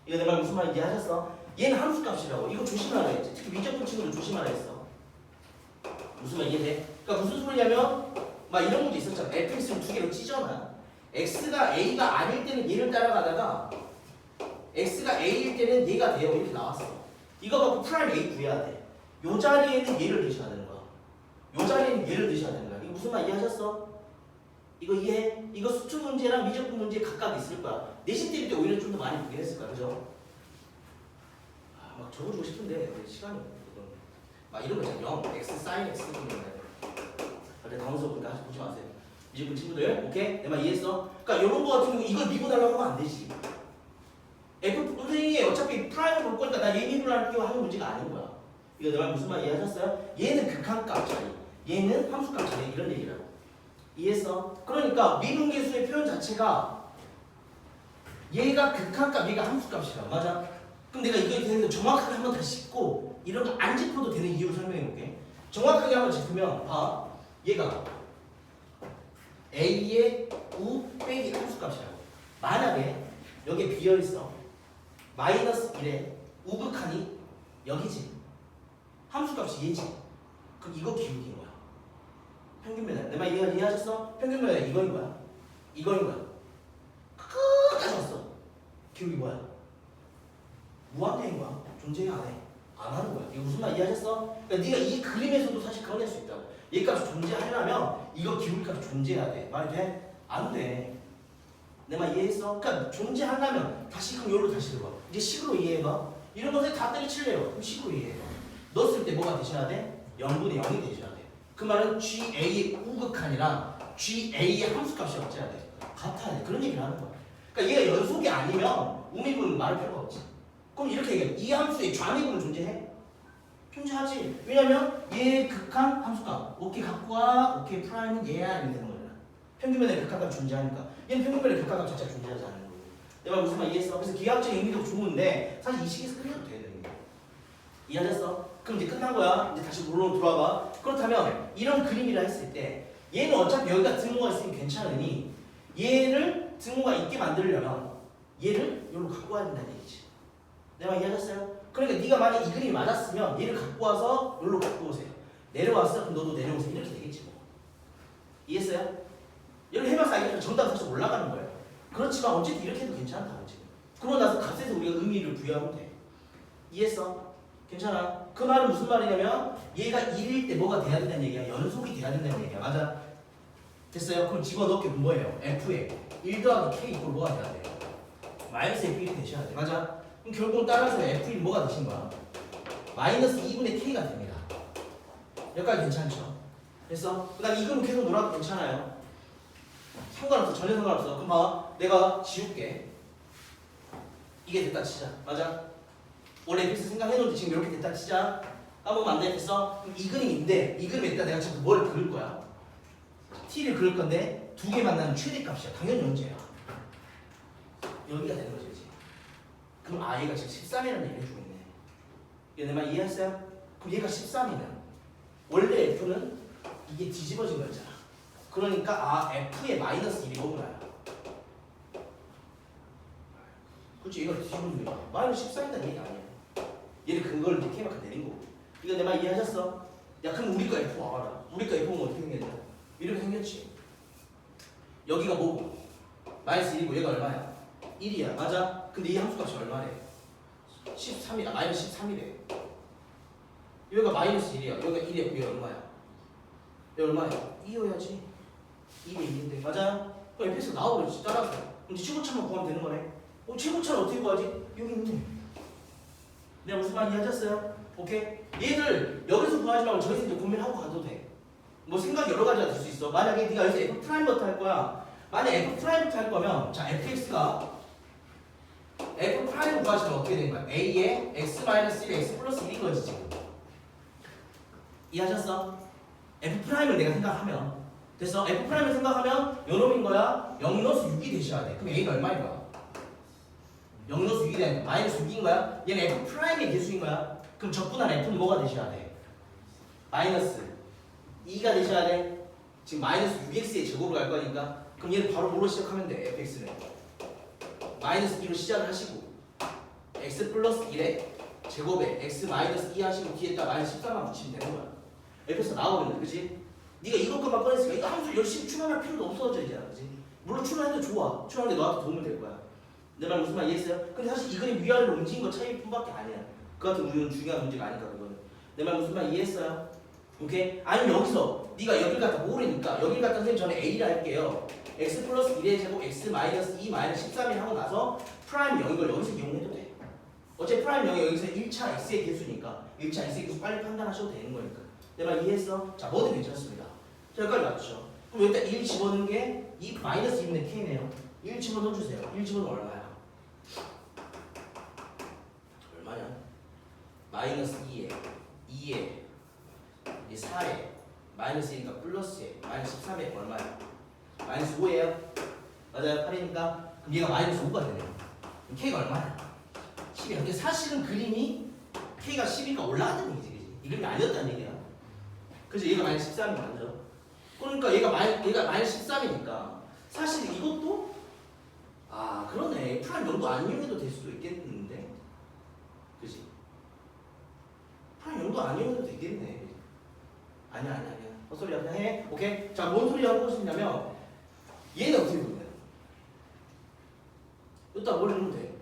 이거 내 말 무슨 말인지 이해하셨어? 얘는 함수 값이라고. 이거 조심하라 했지. 특히 미적분 친구들 조심하라 했어. 무슨 말 이해돼? 그러니까 무슨 소리냐면 막 이런 것도 있었잖아. fx를 두 개로 찢어놔. x가 a가 아닐 때는 얘를 따라가다가 x가 a일 때는 얘가 돼요. 이렇게 나왔어. 이거 갖고 프라임 a 구해야 돼. 요 자리에는 얘를 넣으셔야 되는 거야. 요 자리에는 얘를 넣으셔야 되는 거야. 이거 무슨 말 이해하셨어? 이거 이해? 이거 수투 문제랑 미적분 문제 각각 있을 거야. 내신 때릴 때 오히려 좀 더 많이 보긴 했을 거야. 그죠? 막 적어주고 싶은데 시간이 없거든. 막 이런 거 있잖아. 0, x, sin x 같은 거 있잖아요. 근데 당황스러우니까 보지 마세요. 미적분 친구들, 오케이? 내 말 이해했어? 그러니까 이런 거 같은 거 이걸 미분하려고 하면 안 되지. F 선생님이 어차피 프라임을 볼 거니까 나 얘 미분하려고 하는 문제가 아닌 거야. 이거 내 말 무슨 말 이해하셨어요? 얘는 극한값 차이, 얘는 함수값 차이 이런 얘기라고. 이해했어? 그러니까 미분계수의 표현 자체가 얘가 극한값, 얘가 함수값이야. 맞아? 그럼 내가 이거에 대해서 정확하게 한번 다시 짚고 이런 거 안 짚어도 되는 이유를 설명해 볼게. 정확하게 한번 짚으면 봐. 얘가 a의 우 빼기 함수값이라고. 만약에 여기에 비어있어. 마이너스 1에 우극한이 여기지. 함수값이 얘지. 그럼 이거 기울기인 거야. 평균 변화. 내 말 이해하셨어? 평균 변화 이거인 거야. 이거인 거야. 끝까지 왔어. 기울기 뭐야? 무한대인 거야. 존재 안 해. 안 하는 거야. 이거 무슨 말 이해하셨어? 그러니까 네가 이 그림에서도 사실 그려낼 수 있다고. 얘값이 존재하려면 이거 기울값이 존재해야 돼. 말이 돼? 안 돼. 내 말 이해했어? 그러니까 존재하려면 다시 그럼 여기로 다시 들어와. 이제 식으로 이해해봐. 이런 것에 다 때려칠래요. 그럼 식으로 이해해봐. 넣었을 때 뭐가 대셔야 돼? 0분의 0이 대셔야 돼. 그 말은 GA의 우극한이랑 GA의 함수값이 어째야 돼? 같아야 돼. 그런 얘기를 하는 거야. 그러니까 얘가 연속이 아니면 우미분은 말할 필요가 없지. 그럼 이렇게 얘기해. 이 함수의 좌미분은 존재해? 존재하지. 왜냐면 얘 극한 함수값. 오케이 갖고 와. 오케이 프라임은 얘야. 이렇게 되는 거잖아. 평균면의 극한값 존재하니까. 얘는 평균면의 극한값 자체가 존재하지 않는 거고. 내가 무슨 말 이해했어? 그래서 기하학적인 의미도 좋은데 사실 이 식에서 끝내도 돼. 이해하셨어? 그럼 이제 끝난 거야. 이제 다시 물론 돌아가. 그렇다면 이런 그림이라 했을 때 얘는 어차피 여기가 등호가 있으면 괜찮으니 얘를 등호가 있게 만들려면 얘를 여기로 갖고 와야 된다는 얘기지. 내가 이해하셨어요? 그러니까 네가 만약 이 그림이 맞았으면 얘를 갖고 와서 여기로 갖고 오세요. 내려왔어? 그럼 너도 내려오세요. 이렇게 되겠지 뭐. 이해했어요? 이렇게 해봐서 알겠지만 정답 사실 올라가는 거예요. 그렇지만 어쨌든 이렇게 해도 괜찮다고 지금. 그러고 나서 값에서 우리가 의미를 부여하면 돼. 이해했어? 괜찮아. 그 말은 무슨 말이냐면 얘가 1일 때 뭐가 돼야 된다는 얘기야. 연속이 돼야 된다는 얘기야. 맞아? 됐어요? 그럼 집어넣게 뭐예요? F에 1 더하기 K 이꼴 뭐가 돼야 돼? 마이너스 F1이 되셔야 돼. 맞아? 그럼 결국 따라서 F1 뭐가 되신 거야? 마이너스 2분의 K가 됩니다. 여기까지 괜찮죠? 됐어? 그 다음 이 그림 계속 놀아도 괜찮아요. 상관없어. 전혀 상관없어. 그럼 봐. 내가 지울게. 이게 됐다 치자. 맞아? 원래 Fx 생각해놓은데 지금 이렇게 됐다 치자. 까먹으면 안 되겠어? 그럼 이 그림인데 이 그림에 일단 내가 지금 뭘 그릴 거야? t를 그릴 건데 두 개 만나는 최대값이야. 당연히 연제야. 여기가 되는 거지. 그치? 그럼 얘가 지금 13이라는 얘기를 해주고 있네. 얘 내 말 이해했어요? 그럼 얘가 13이면 원래 F는 이게 뒤집어진 거였잖아. 그러니까 F의 마이너스 1이 뭐구나. 그렇지. 얘가 뒤집어진 거야. 마이너스 13이라는 얘기 아니야. 얘를 근거를 이렇게 K만큼 내린 거고. 이거 내 말 이해하셨어? 야 그럼 우리 거 F 와봐라. 우리 거 F 보면 어떻게 생겼냐? 이렇게 생겼지. 여기가 뭐고? 마이너스 1이고 얘가 얼마야? 1이야. 맞아? 근데 이 함수값이 얼마래? 13이야. 마이너스 13이래. 여기가 마이너스 1이야. 여기가 1이야. 여기 얼마야? 여기 얼마야? 2여야지. 2대 2인데. 맞아? 그럼 F에서 나와버렸지. 따라서. 그럼 이제 최고차만 구하면 되는 거네. 최고차를 어떻게 구하지? 여기 있네. 내가 무슨 말 이해하셨어요? 오케이? 얘를 여기서 구하지 말고 저기서 이제 고민하고 가도 돼. 뭐 생각 여러 가지가 될 수 있어. 만약에 네가 여기서 F 프라임부터 할 거야. 만약 F 프라임부터 할 거면 자 fx가 F 프라임 구하시면 어떻게 되는 거야? A에 x 마이너스 1에 x 플러스 1인 거지 지금. 이해하셨어? F 프라임을 내가 생각하면 됐어? F 프라임을 생각하면 요놈인 거야. 0-6이 되셔야 돼. 그럼 A가 얼마인 거야? 0-6이 되는 마이너스 6인 거야? 얘는 F 프라임의 개수인 거야. 그럼 적분한 F는 뭐가 되셔야 돼? 마이너스 2가 되셔야 돼. 지금 마이너스 6x의 제곱으로 갈 거니까. 그럼 얘는 바로 뭐로 시작하면 돼? fx는 마이너스 2로 시작을 하시고 x 플러스 1에 제곱에 x 마이너스 2 하시고 뒤에다 마이너스 13만 붙이면 되는 거야. fx가 나오거든. 그치? 네가 이것만 꺼냈으니까 이거 함수 열심히 추론할 필요도 없어져 이제. 그치? 물론 추론해도 좋아. 추론하는 게 너한테 도움이 될 거야. 내 말 무슨 말 이해했어요? 근데 사실 이 그림 위아래로 움직인 거 차이뿐밖에 아니야. 그 같은 우리는 중요한 문제가 아니까 그거는. 내 말 무슨 말 이해했어요? 오케이? 아니면 여기서 네가 여길 갖다 모르니까 여길 갖다 선생님 저는 A를 할게요. x 플러스 1의 제곱 x 마이너스 2 마이너스 13을 하고 나서 프라임 0인 걸 여기서 이용해도 돼. 어차피 프라임 0이 여기서 1차 x의 개수니까 1차 x의 개수 빨리 판단하셔도 되는 거니까. 내 말 이해했어? 자, 뭐든 괜찮습니다. 자, 여기까지 맞죠? 그럼 여기다 1 집어넣는 게 이 마이너스 2분의 k네요. 1 집어넣어주세요. 1 집어넣으면 얼마야? 얼마냐? 마이너스 2에 4에 마이너스 1이니까 플러스에 마이너스 13에 얼마야? 마이너스 5예요? 맞아요? 8이니까 그럼 얘가 마이너스 5가 되네요. 그럼 K가 얼마야? 10이야. 근데 사실은 그림이 K가 10이니까 올라가는 얘기지. 그치? 이 그림이 아니었다는 얘기야. 그래서 얘가 마이너스 13이 맞죠? 그러니까 얘가 마이너스 13이니까 사실 이것도 그러네. 프라임 0도 안 이용해도 될 수도 있겠는데 그치? 프라임 0도 안 이용해도 되겠네. 아니야. 헛소리야. 그냥 해. 오케이? 자, 뭔 소리 하고 싶냐면 얘는 어떻게 보면 여기다 뭘 넣으면 돼?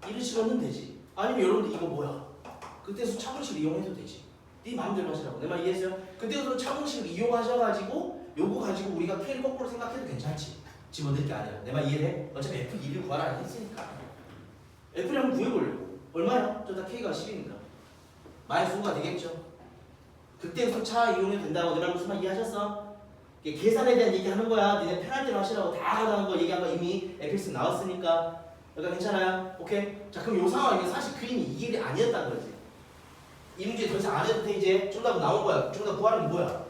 1을 집어넣으면 되지. 아니면 여러분들 이거 뭐야? 그때서 차분식을 이용해도 되지. 네 마음대로 하시라고. 내 말 이해했어요? 그때부터 차분식을 이용하셔가지고 요거 가지고 우리가 K를 거꾸로 생각해도 괜찮지. 집어넣을 게 아니라. 내 말 이해해? 어차피 F2를 구하라 했으니까. F를 한번 구해보려고. 얼마야? 저다 K가 10이니까. 마이너스 5가 되겠죠. 그때부터 차 이용해도 된다고. 내 말 무슨 말 이해하셨어? 계산에 대한 얘기하는 거야. 니네 편할 대로 하시라고 다 하다는 거 얘기한 거 이미 FX 나왔으니까. 그러니까 괜찮아요? 오케이? 자, 그럼 요 상황이면 사실 그림이 이 길이 아니었다는 거지. 이 문제 더 이상 안 해도 돼. 이제 정답 나온 거야. 정답 구하는 게 뭐야?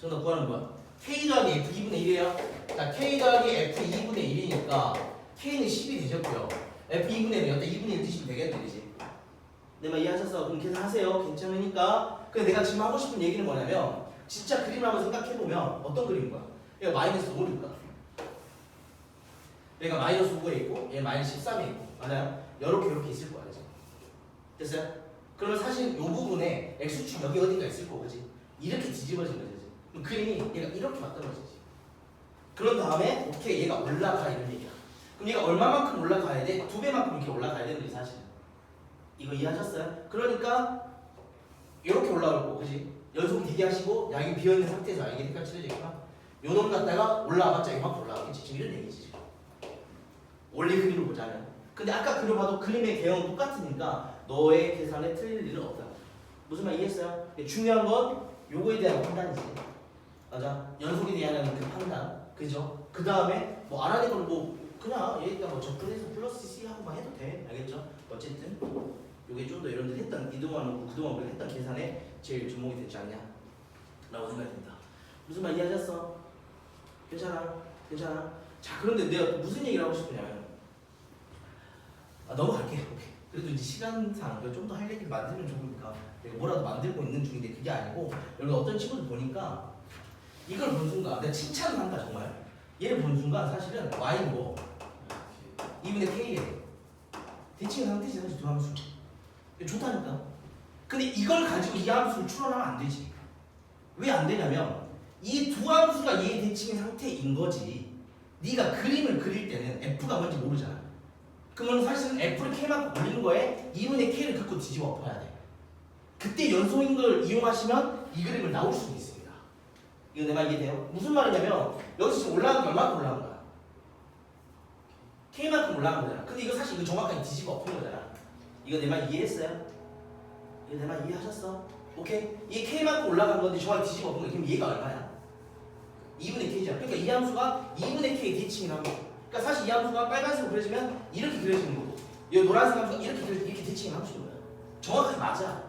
정답 구하는 거야. K 더하기 F 2분의 1이에요. 자, K 더하기 F 2분의 1이니까 K는 10이 되셨고요. F 2분의 1은 여기다 2분의 1 드시면 되겠네, 그지? 내 말 이해하셨어? 그럼 계산하세요. 괜찮으니까. 근데 내가 지금 하고 싶은 얘기는 뭐냐면 진짜 그림을 한번 생각해보면 어떤 그림인 거야? 얘가 마이너스 5니까. 얘가 마이너스 5에 있고 얘 마이너스 13에 있고. 맞아요? 이렇게 있을 거야, 그지? 됐어요? 그러면 사실 이 부분에 X축 여기 어딘가 있을 거고, 그지? 이렇게 뒤집어진 거지. 그럼 그림이 얘가 이렇게 맞떨어지지. 그런 다음에 오케이 얘가 올라가 이런 얘기야. 그럼 얘가 얼마만큼 올라가야 돼? 2배만큼 이렇게 올라가야 되는 거지 사실은. 이거 이해하셨어요? 그러니까 이렇게 올라올 거고, 그지? 연속이 되게 하시고 야 이게 비어있는 상태에서 이게 색깔 칠해지겠구나. 요 놈 갖다가 올라와봤자 이만큼 올라가겠지. 지금 이런 얘기지 지금. 원래 그림을 보자면. 근데 아까 그려봐도 그림의 개형은 똑같으니까 너의 계산에 틀릴 일은 없다. 무슨 말 이해했어요? 중요한 건 요거에 대한 판단이지. 맞아. 연속에 대한 그 판단. 그죠? 그 다음에 뭐 안 하는 걸 뭐 그냥 얘기가 뭐 적분해서 플러스 C 하고만 해도 돼. 알겠죠? 어쨌든 요게 좀 더 여러분들이 했던 그동안 우리가 했던 계산에 제일 주목이 되지 않냐? 라고 생각이 듭니다. 무슨 말 이해하셨어? 괜찮아? 괜찮아? 자, 그런데 내가 무슨 얘기를 하고 싶으냐면 넘어갈게. 오케이. 그래도 이제 시간상 좀 더 할 얘기를 만들면 좋으니까 내가 뭐라도 만들고 있는 중인데 그게 아니고 여러분 어떤 친구들 보니까 이걸 본 순간 내가 칭찬을 한다 정말. 얘를 본 순간 사실은 Y는 뭐 2분의 K에 대칭 상태지 사실 두 함수. 좋다니까. 근데 이걸 가지고 이 함수를 추론하면 안 되지. 왜 안 되냐면 이 두 함수가 얘의 대칭 상태인 거지. 네가 그림을 그릴 때는 F가 뭔지 모르잖아. 그러면 사실은 F를 K만큼 올리는 거에 2분의 K를 긋고 뒤집어 엎어야 돼. 그때 연속인 걸 이용하시면 이 그림을 나올 수도 있습니다. 이거 내 말 이해돼요? 무슨 말이냐면 여기서 지금 올라간 게 얼마큼 올라간 거야? K만큼 올라간 거잖아. 근데 이거 사실 이거 정확하게 뒤집어 엎은 거잖아. 이거 내 말 이해했어요? 이거 내 말 이해하셨어? 오케이? 이게 K만큼 올라간 건데 정확히 뒤집어 엎은 거야. 그럼 얘가 얼마야? 2분의 K잖아. 그러니까 이 함수가 2분의 K 대칭이라는 거. 그러니까 사실 이 함수가 빨간색으로 그려지면 이렇게 그려지는 거고 이 노란색 함수가 이렇게 그려지면 이렇게 대칭이 함수인 거야. 정확하게 맞아.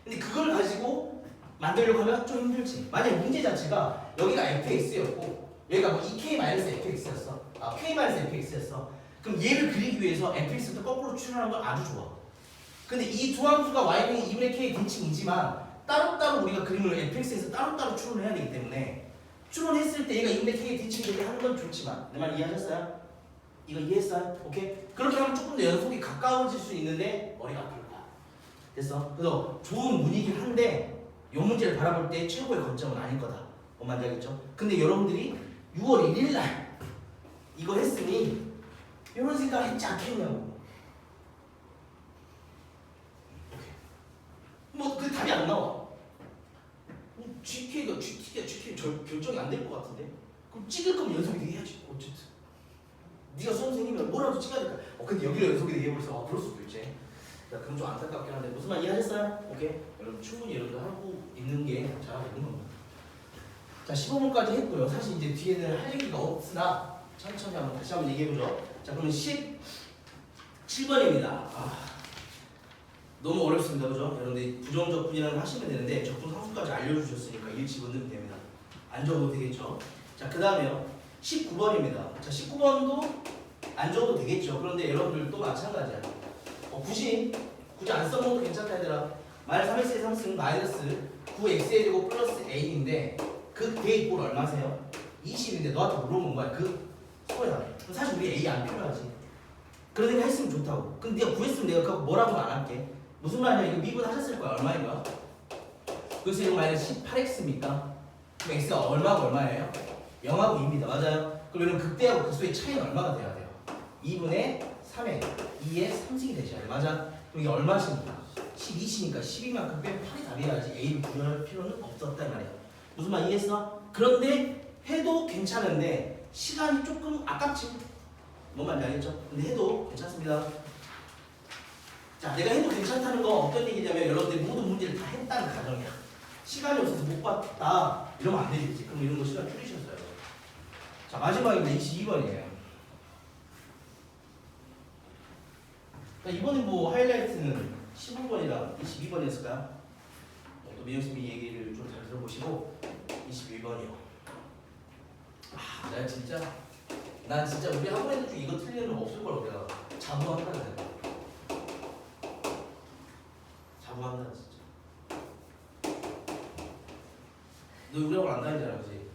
근데 그걸 가지고 만들려고 하면 좀 힘들지. 만약에 문제 자체가 여기가 fx였고 여기가 뭐 2k-fx였어. 아, k-fx였어. 그럼 얘를 그리기 위해서 fx부터 거꾸로 추론하는 건 아주 좋아. 근데 이 두 함수가 y는 2분의 k 대칭이지만 따로따로 우리가 그림을 fx에서 따로따로 추론을 해야 되기 때문에 추론했을 때 얘가 2분의 k의 대칭되게 하는 건 좋지만 내 말 이해하셨어요? 이거 이해했어요? 오케이? 그렇게 하면 조금 더 연속이 가까워질 수 있는데 머리가 아플 거야. 됐어? 그래서 좋은 문이긴 한데 이 문제를 바라볼 때 최고의 관점은 아닐 거다. 뭔 말인지 알겠죠? 근데 여러분들이 6월 1일 날 이거 했으니 이런 생각을 했지 않겠냐고. 오케이. 뭐 그 답이 안 나와. GT가 결정이 안 될 것 같은데? 그럼 찍을 거면 연속이 되게 해야지. 어쨌든 네가 수험생이면 뭐라도 찍어야 될까? 근데 여기로 연속이 되게 해버려서 그럴 수도 있지. 야, 그럼 좀 안타깝긴 한데 무슨 말 이해하셨어요? 오케이? 여러분 충분히 여러분들 하고 있는 게 잘하고 있는 겁니다. 자, 15분까지 했고요. 사실 이제 뒤에는 할 얘기가 없으나 천천히 한번 다시 한번 얘기해보죠. 자, 그러면 17번입니다. 너무 어렵습니다. 그죠? 여러분들 부정적분이라는 걸 하시면 되는데 적분 상수까지 알려주셨으니까 일치 넣으면 됩니다. 안 적어도 되겠죠? 자, 그 다음에요. 19번입니다. 자, 19번도 안 적어도 되겠죠? 그런데 여러분들도 마찬가지야. 굳이 안 써먹어도 괜찮다 얘들아. 마이너스 3x의 3승 마이너스 9x의 제곱 플러스 a인데 그 대입골 얼마세요? 20인데 너한테 물어본 거야. 그 소야. 사실 우리 a 안 필요하지. 그런 생각 했으면 좋다고. 근데 네가 구했으면 내가 그거 뭐라고 안 할게. 무슨 말이냐? 이거 미분하셨을 거야. 얼마인 거야? 그래서 이거 마이너스 18x입니까? 그럼 x가 얼마가 얼마예요? 0하고 2입니다. 맞아요? 그럼 여러분 극대하고 극소의 차이는 얼마가 돼야 돼요? 2분의 3에 2에 3승이 되셔야 돼. 맞아? 그럼 이게 얼마씩입니까? 12시니까 12만큼 빼면 8이 답이어야지 A를 구할 필요는 없었다 이 말이야. 무슨 말 이해했어? 그런데 해도 괜찮은데 시간이 조금 아깝지? 뭔 말인지 알겠죠? 근데 해도 괜찮습니다. 자, 내가 해도 괜찮다는 거 어떤 얘기냐면 여러분들이 모든 문제를 다 했다는 가정이야. 시간이 없어서 못 봤다 이러면 안 되겠지. 그럼 이런 거 시간 줄이셨어요. 자, 마지막입니다. 22번이에요. 자, 이번에 뭐 하이라이트는 15번이랑 22번이었을까요? 또 민혁쌤이 얘기를 좀 잘 들어보시고 22번이요. 아, 난 진짜 우리 학원 애들 중에 이거 틀리는 거 없을 거라고 내가 자부한다 내가. 자부한다 진짜. 너 우리 학원 안 다니잖아, 그지?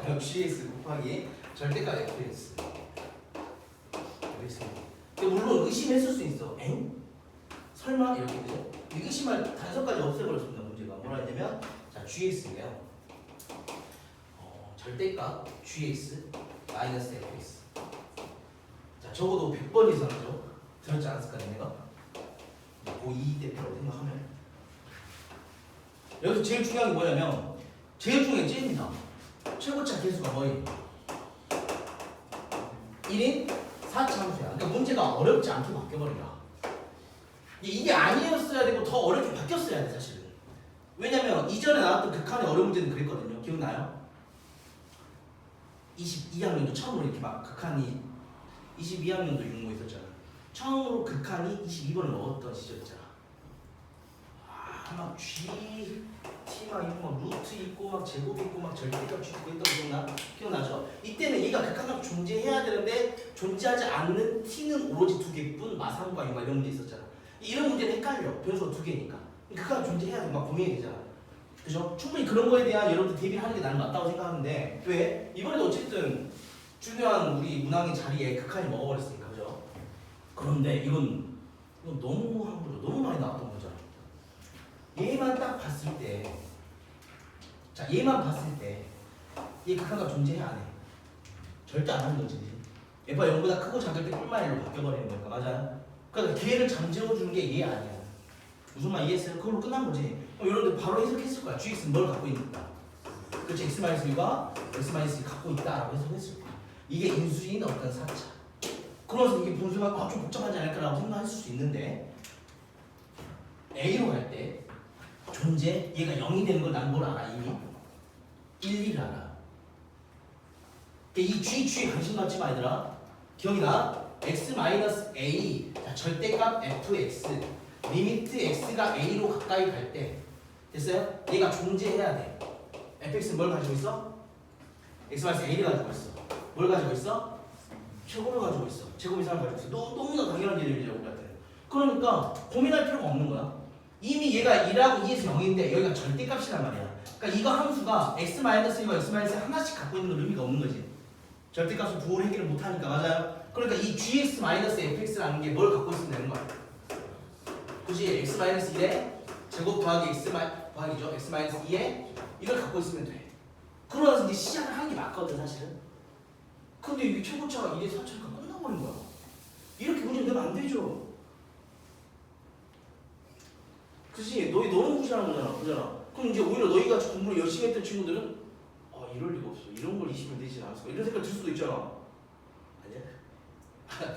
그럼 GS 곱하기 절대값 FX. 근데 물론 의심했을 수 있어. 엥? 설마? 이렇게 되죠? 의심할 단서까지 없애버렸습니다. 문제가 뭐라 했냐면 자, GX인데요. 절대값 GX 마이너스 FX. 자, 적어도 100번 이상이죠. 들었지 않았을까 내가? 고2 때표라고 생각하면 여기서 제일 중요한 게 뭐냐면 제일 중요한 게 쟤입니다. 최고차 개수가 뭐예요? 1인 4차함수야. 그러니까 문제가 어렵지 않게 바뀌어버린다. 이게 아니었어야 되고 더 어렵게 바뀌었어야 돼 사실은. 왜냐면 이전에 나왔던 극한의 어려운 문제는 그랬거든요. 기억나요? 22학년도 처음으로 이렇게 막 극한이 22학년도 육모 있었잖아. 처음으로 극한이 22번을 넣었던 시절 있잖아. 막 G, T 막 있고 막 루트 있고 막 제곱 있고 막 절대값 G 있고 있던 거 기억나죠? 이때는 얘가 극한값 존재해야 되는데 존재하지 않는 T는 오로지 두 개뿐 마상과 막 이런 문제 있었잖아. 이런 문제는 헷갈려. 변수가 두 개니까. 극한값 존재해야 돼. 막 고민이 되잖아. 그죠? 충분히 그런 거에 대한 여러분들 대비를 하는 게 나는 맞다고 생각하는데 왜? 이번에도 어쨌든 중요한 우리 문항의 자리에 극한이 먹어버렸으니까. 그죠? 그런데 이건 너무 한 거죠. 너무 많이 나왔던 거잖아. 얘만 딱 봤을 때, 자, 얘만 봤을 때, 얘 극한값 존재해 안 해? 절대 안 하는 거지. F가 0보다 크고 작을 때 뿔만 1로 바뀌어버리는 거니까, 맞아요? 그러니까 걔를 잠재워주는 게 얘 아니야. 무슨 말 이해했어요? 그걸로 끝난 거지. 그럼 여러분들 바로 해석했을 거야. GX는 뭘 갖고 있는가? 그렇지, X-1과 X-2 갖고 있다라고 해석했을 거야. 이게 인수인 어떤 4차. 그러면서 이게 분수가 좀 복잡하지 않을까라고 생각할 수 있는데, A로 갈 때, 존재, 얘가 0이 되는 걸 난 뭘 알아 이미? 1, 2를 알아. 이 G에 관심 갖지 마 얘들아. 기억이 나? X-A 자, 절대값 fx 리미트 x가 a로 가까이 갈 때 됐어요? 얘가 존재해야 돼. fx는 뭘 가지고 있어? x-a를 가지고 있어. 뭘 가지고 있어? 최고를 가지고 있어. 제곱 이상을 가지고 있어. 너무나 당연한 일이죠 우리한테는. 그러니까 고민할 필요가 없는 거야. 이미 얘가 1하고 2에서 0인데 여기가 절대값이란 말이야. 그러니까 이거 함수가 x-1과 x-1 하나씩 갖고 있는 건 의미가 없는 거지. 절대값을 부호를 해결을 못하니까. 맞아요? 그러니까 이 gx-fx라는 게 뭘 갖고 있으면 되는 거야. 그치? x-1에 제곱 더하기 x 더하기죠. x-2에 이걸 갖고 있으면 돼. 그러면서 이제 시작을 하는 게 맞거든 사실은. 근데 이게 최고차가 1에 4차니까 끝나버린 거야. 이렇게 문제 내면 안 되죠. 그치? 너희 너무 무시하는 거잖아. 그잖아. 그럼 이제 오히려 너희가 공부를 열심히 했던 친구들은 이럴 리가 없어. 이런 걸 20을 내지 않았을까? 이런 생각 들 수도 있잖아. 아니야?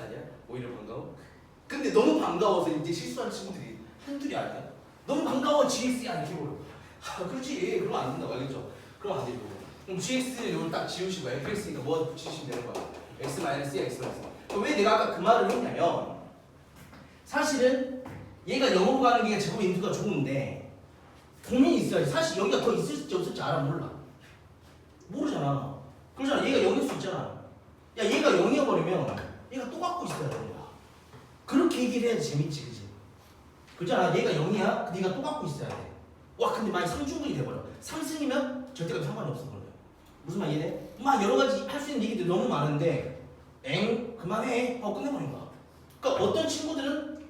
아니야? 오히려 반가워? 근데 너무 반가워서 이제 실수하는 친구들이 한둘이 아니야. 너무 반가워 GX야 이렇게 보여. 그렇지. 그러면 안 된다고 알겠죠? 그러면 안 되고. 그럼 GX를 이걸 딱 지우시고 FX니까 뭐 붙이시면 되는 거야. X-X, X-. 왜 내가 아까 그 말을 했냐면 사실은 얘가 0으로 가는 게 제곱 인수가 좋은데 고민이 있어야지. 사실 여기가 더 있을지 없을지 알아? 몰라. 모르잖아. 그러잖아. 얘가 0일 수 있잖아. 야 얘가 0이어버리면 얘가 또 갖고 있어야 되는 거야. 그렇게 얘기를 해야지 재밌지. 그지? 그렇잖아. 얘가 0이야? 근데 얘가 또 갖고 있어야 돼. 와 근데 만약 3중분이 돼버려. 3승이면 절대값 상관이 없어. 그러면 무슨 말 이해돼? 막 여러 가지 할 수 있는 얘기들이 너무 많은데 그만해 하고 끝내버린 거야. 그러니까 어떤 친구들은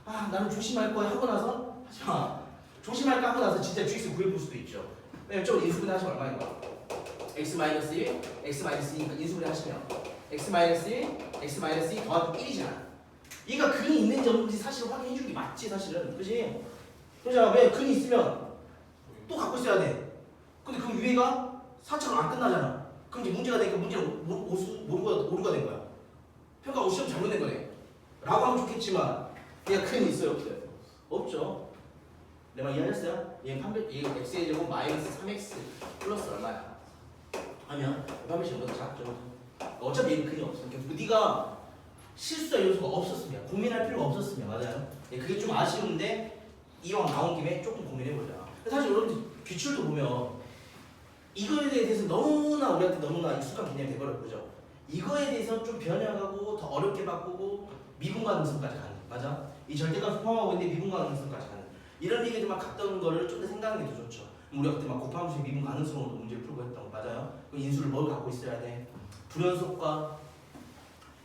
나는 조심할 거야 하고 나서 하지마. 조심할까 하고 나서 진짜 GX 구해볼 수도 있죠. 왜냐면 저거 인수분해 하시면 얼마인 거야? X-1, X-2니까 인수분해 하시면 x-1, x-2 더하기 1이잖아. 얘가 근이 있는지 없는지 사실 확인해 주는 게 맞지 사실은. 그지? 그러잖아. 왜 근이 있으면 또 갖고 있어야 돼. 근데 그 위에가 4차로 안 끝나잖아. 그럼 이제 문제가 되니까 문제는 오류가 된 거야. 평가하고 시험 잘못된 거네. 라고 하면 좋겠지만 얘가 근이 있어요 없어요? 없죠. 내 말 이해하셨어요? 얘 x의 제곱 마이너스 3x 플러스 얼마야? 하면 판별식보다 작죠. 어차피 얘는 근이 없어. 그러니까 네가 실수할 요소가 없었으면 고민할 필요가 없었으면 맞아요. 예, 그게 좀 아쉬운데 이왕 나온 김에 조금 고민해보자. 사실 여러분들 기출도 보면 이거에 대해서 너무나 우리한테 너무나 익숙한 개념이 돼버렸죠. 그죠? 이거에 대해서 좀 변형하고 더 어렵게 바꾸고 미분과 능성까지 가는 맞아? 이 절대값을 포함하고 있는데 미분과 능성까지 가는 이런 얘기들만 갔던 거를 좀 더 생각하는 게 더 좋죠. 우리가 그때 막 곱함수 미분 가능성으로 문제를 풀고 했던 거 맞아요? 그 인수를 뭘 갖고 있어야 돼? 불연속과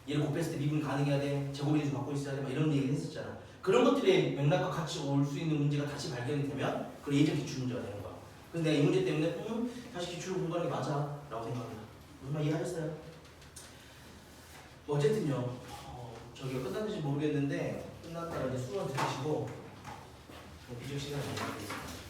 얘를 곱했을 때 미분 가능해야 돼. 제곱인수 갖고 있어야 돼. 막 이런 얘기를 했었잖아. 그런 것들의 맥락과 같이 올 수 있는 문제가 다시 발견이 되면 그 예전 기출 문제가 되는 거야. 그래서 내가 이 문제 때문에 다시 기출을 공부하는 게 맞아 라고 생각합니다. 무슨 말 이해하셨어요? 뭐 어쨌든요. 저기가 끝났는지 모르겠는데 끝났다가 이제 수업 들으시고 비중 시간이 있습니다.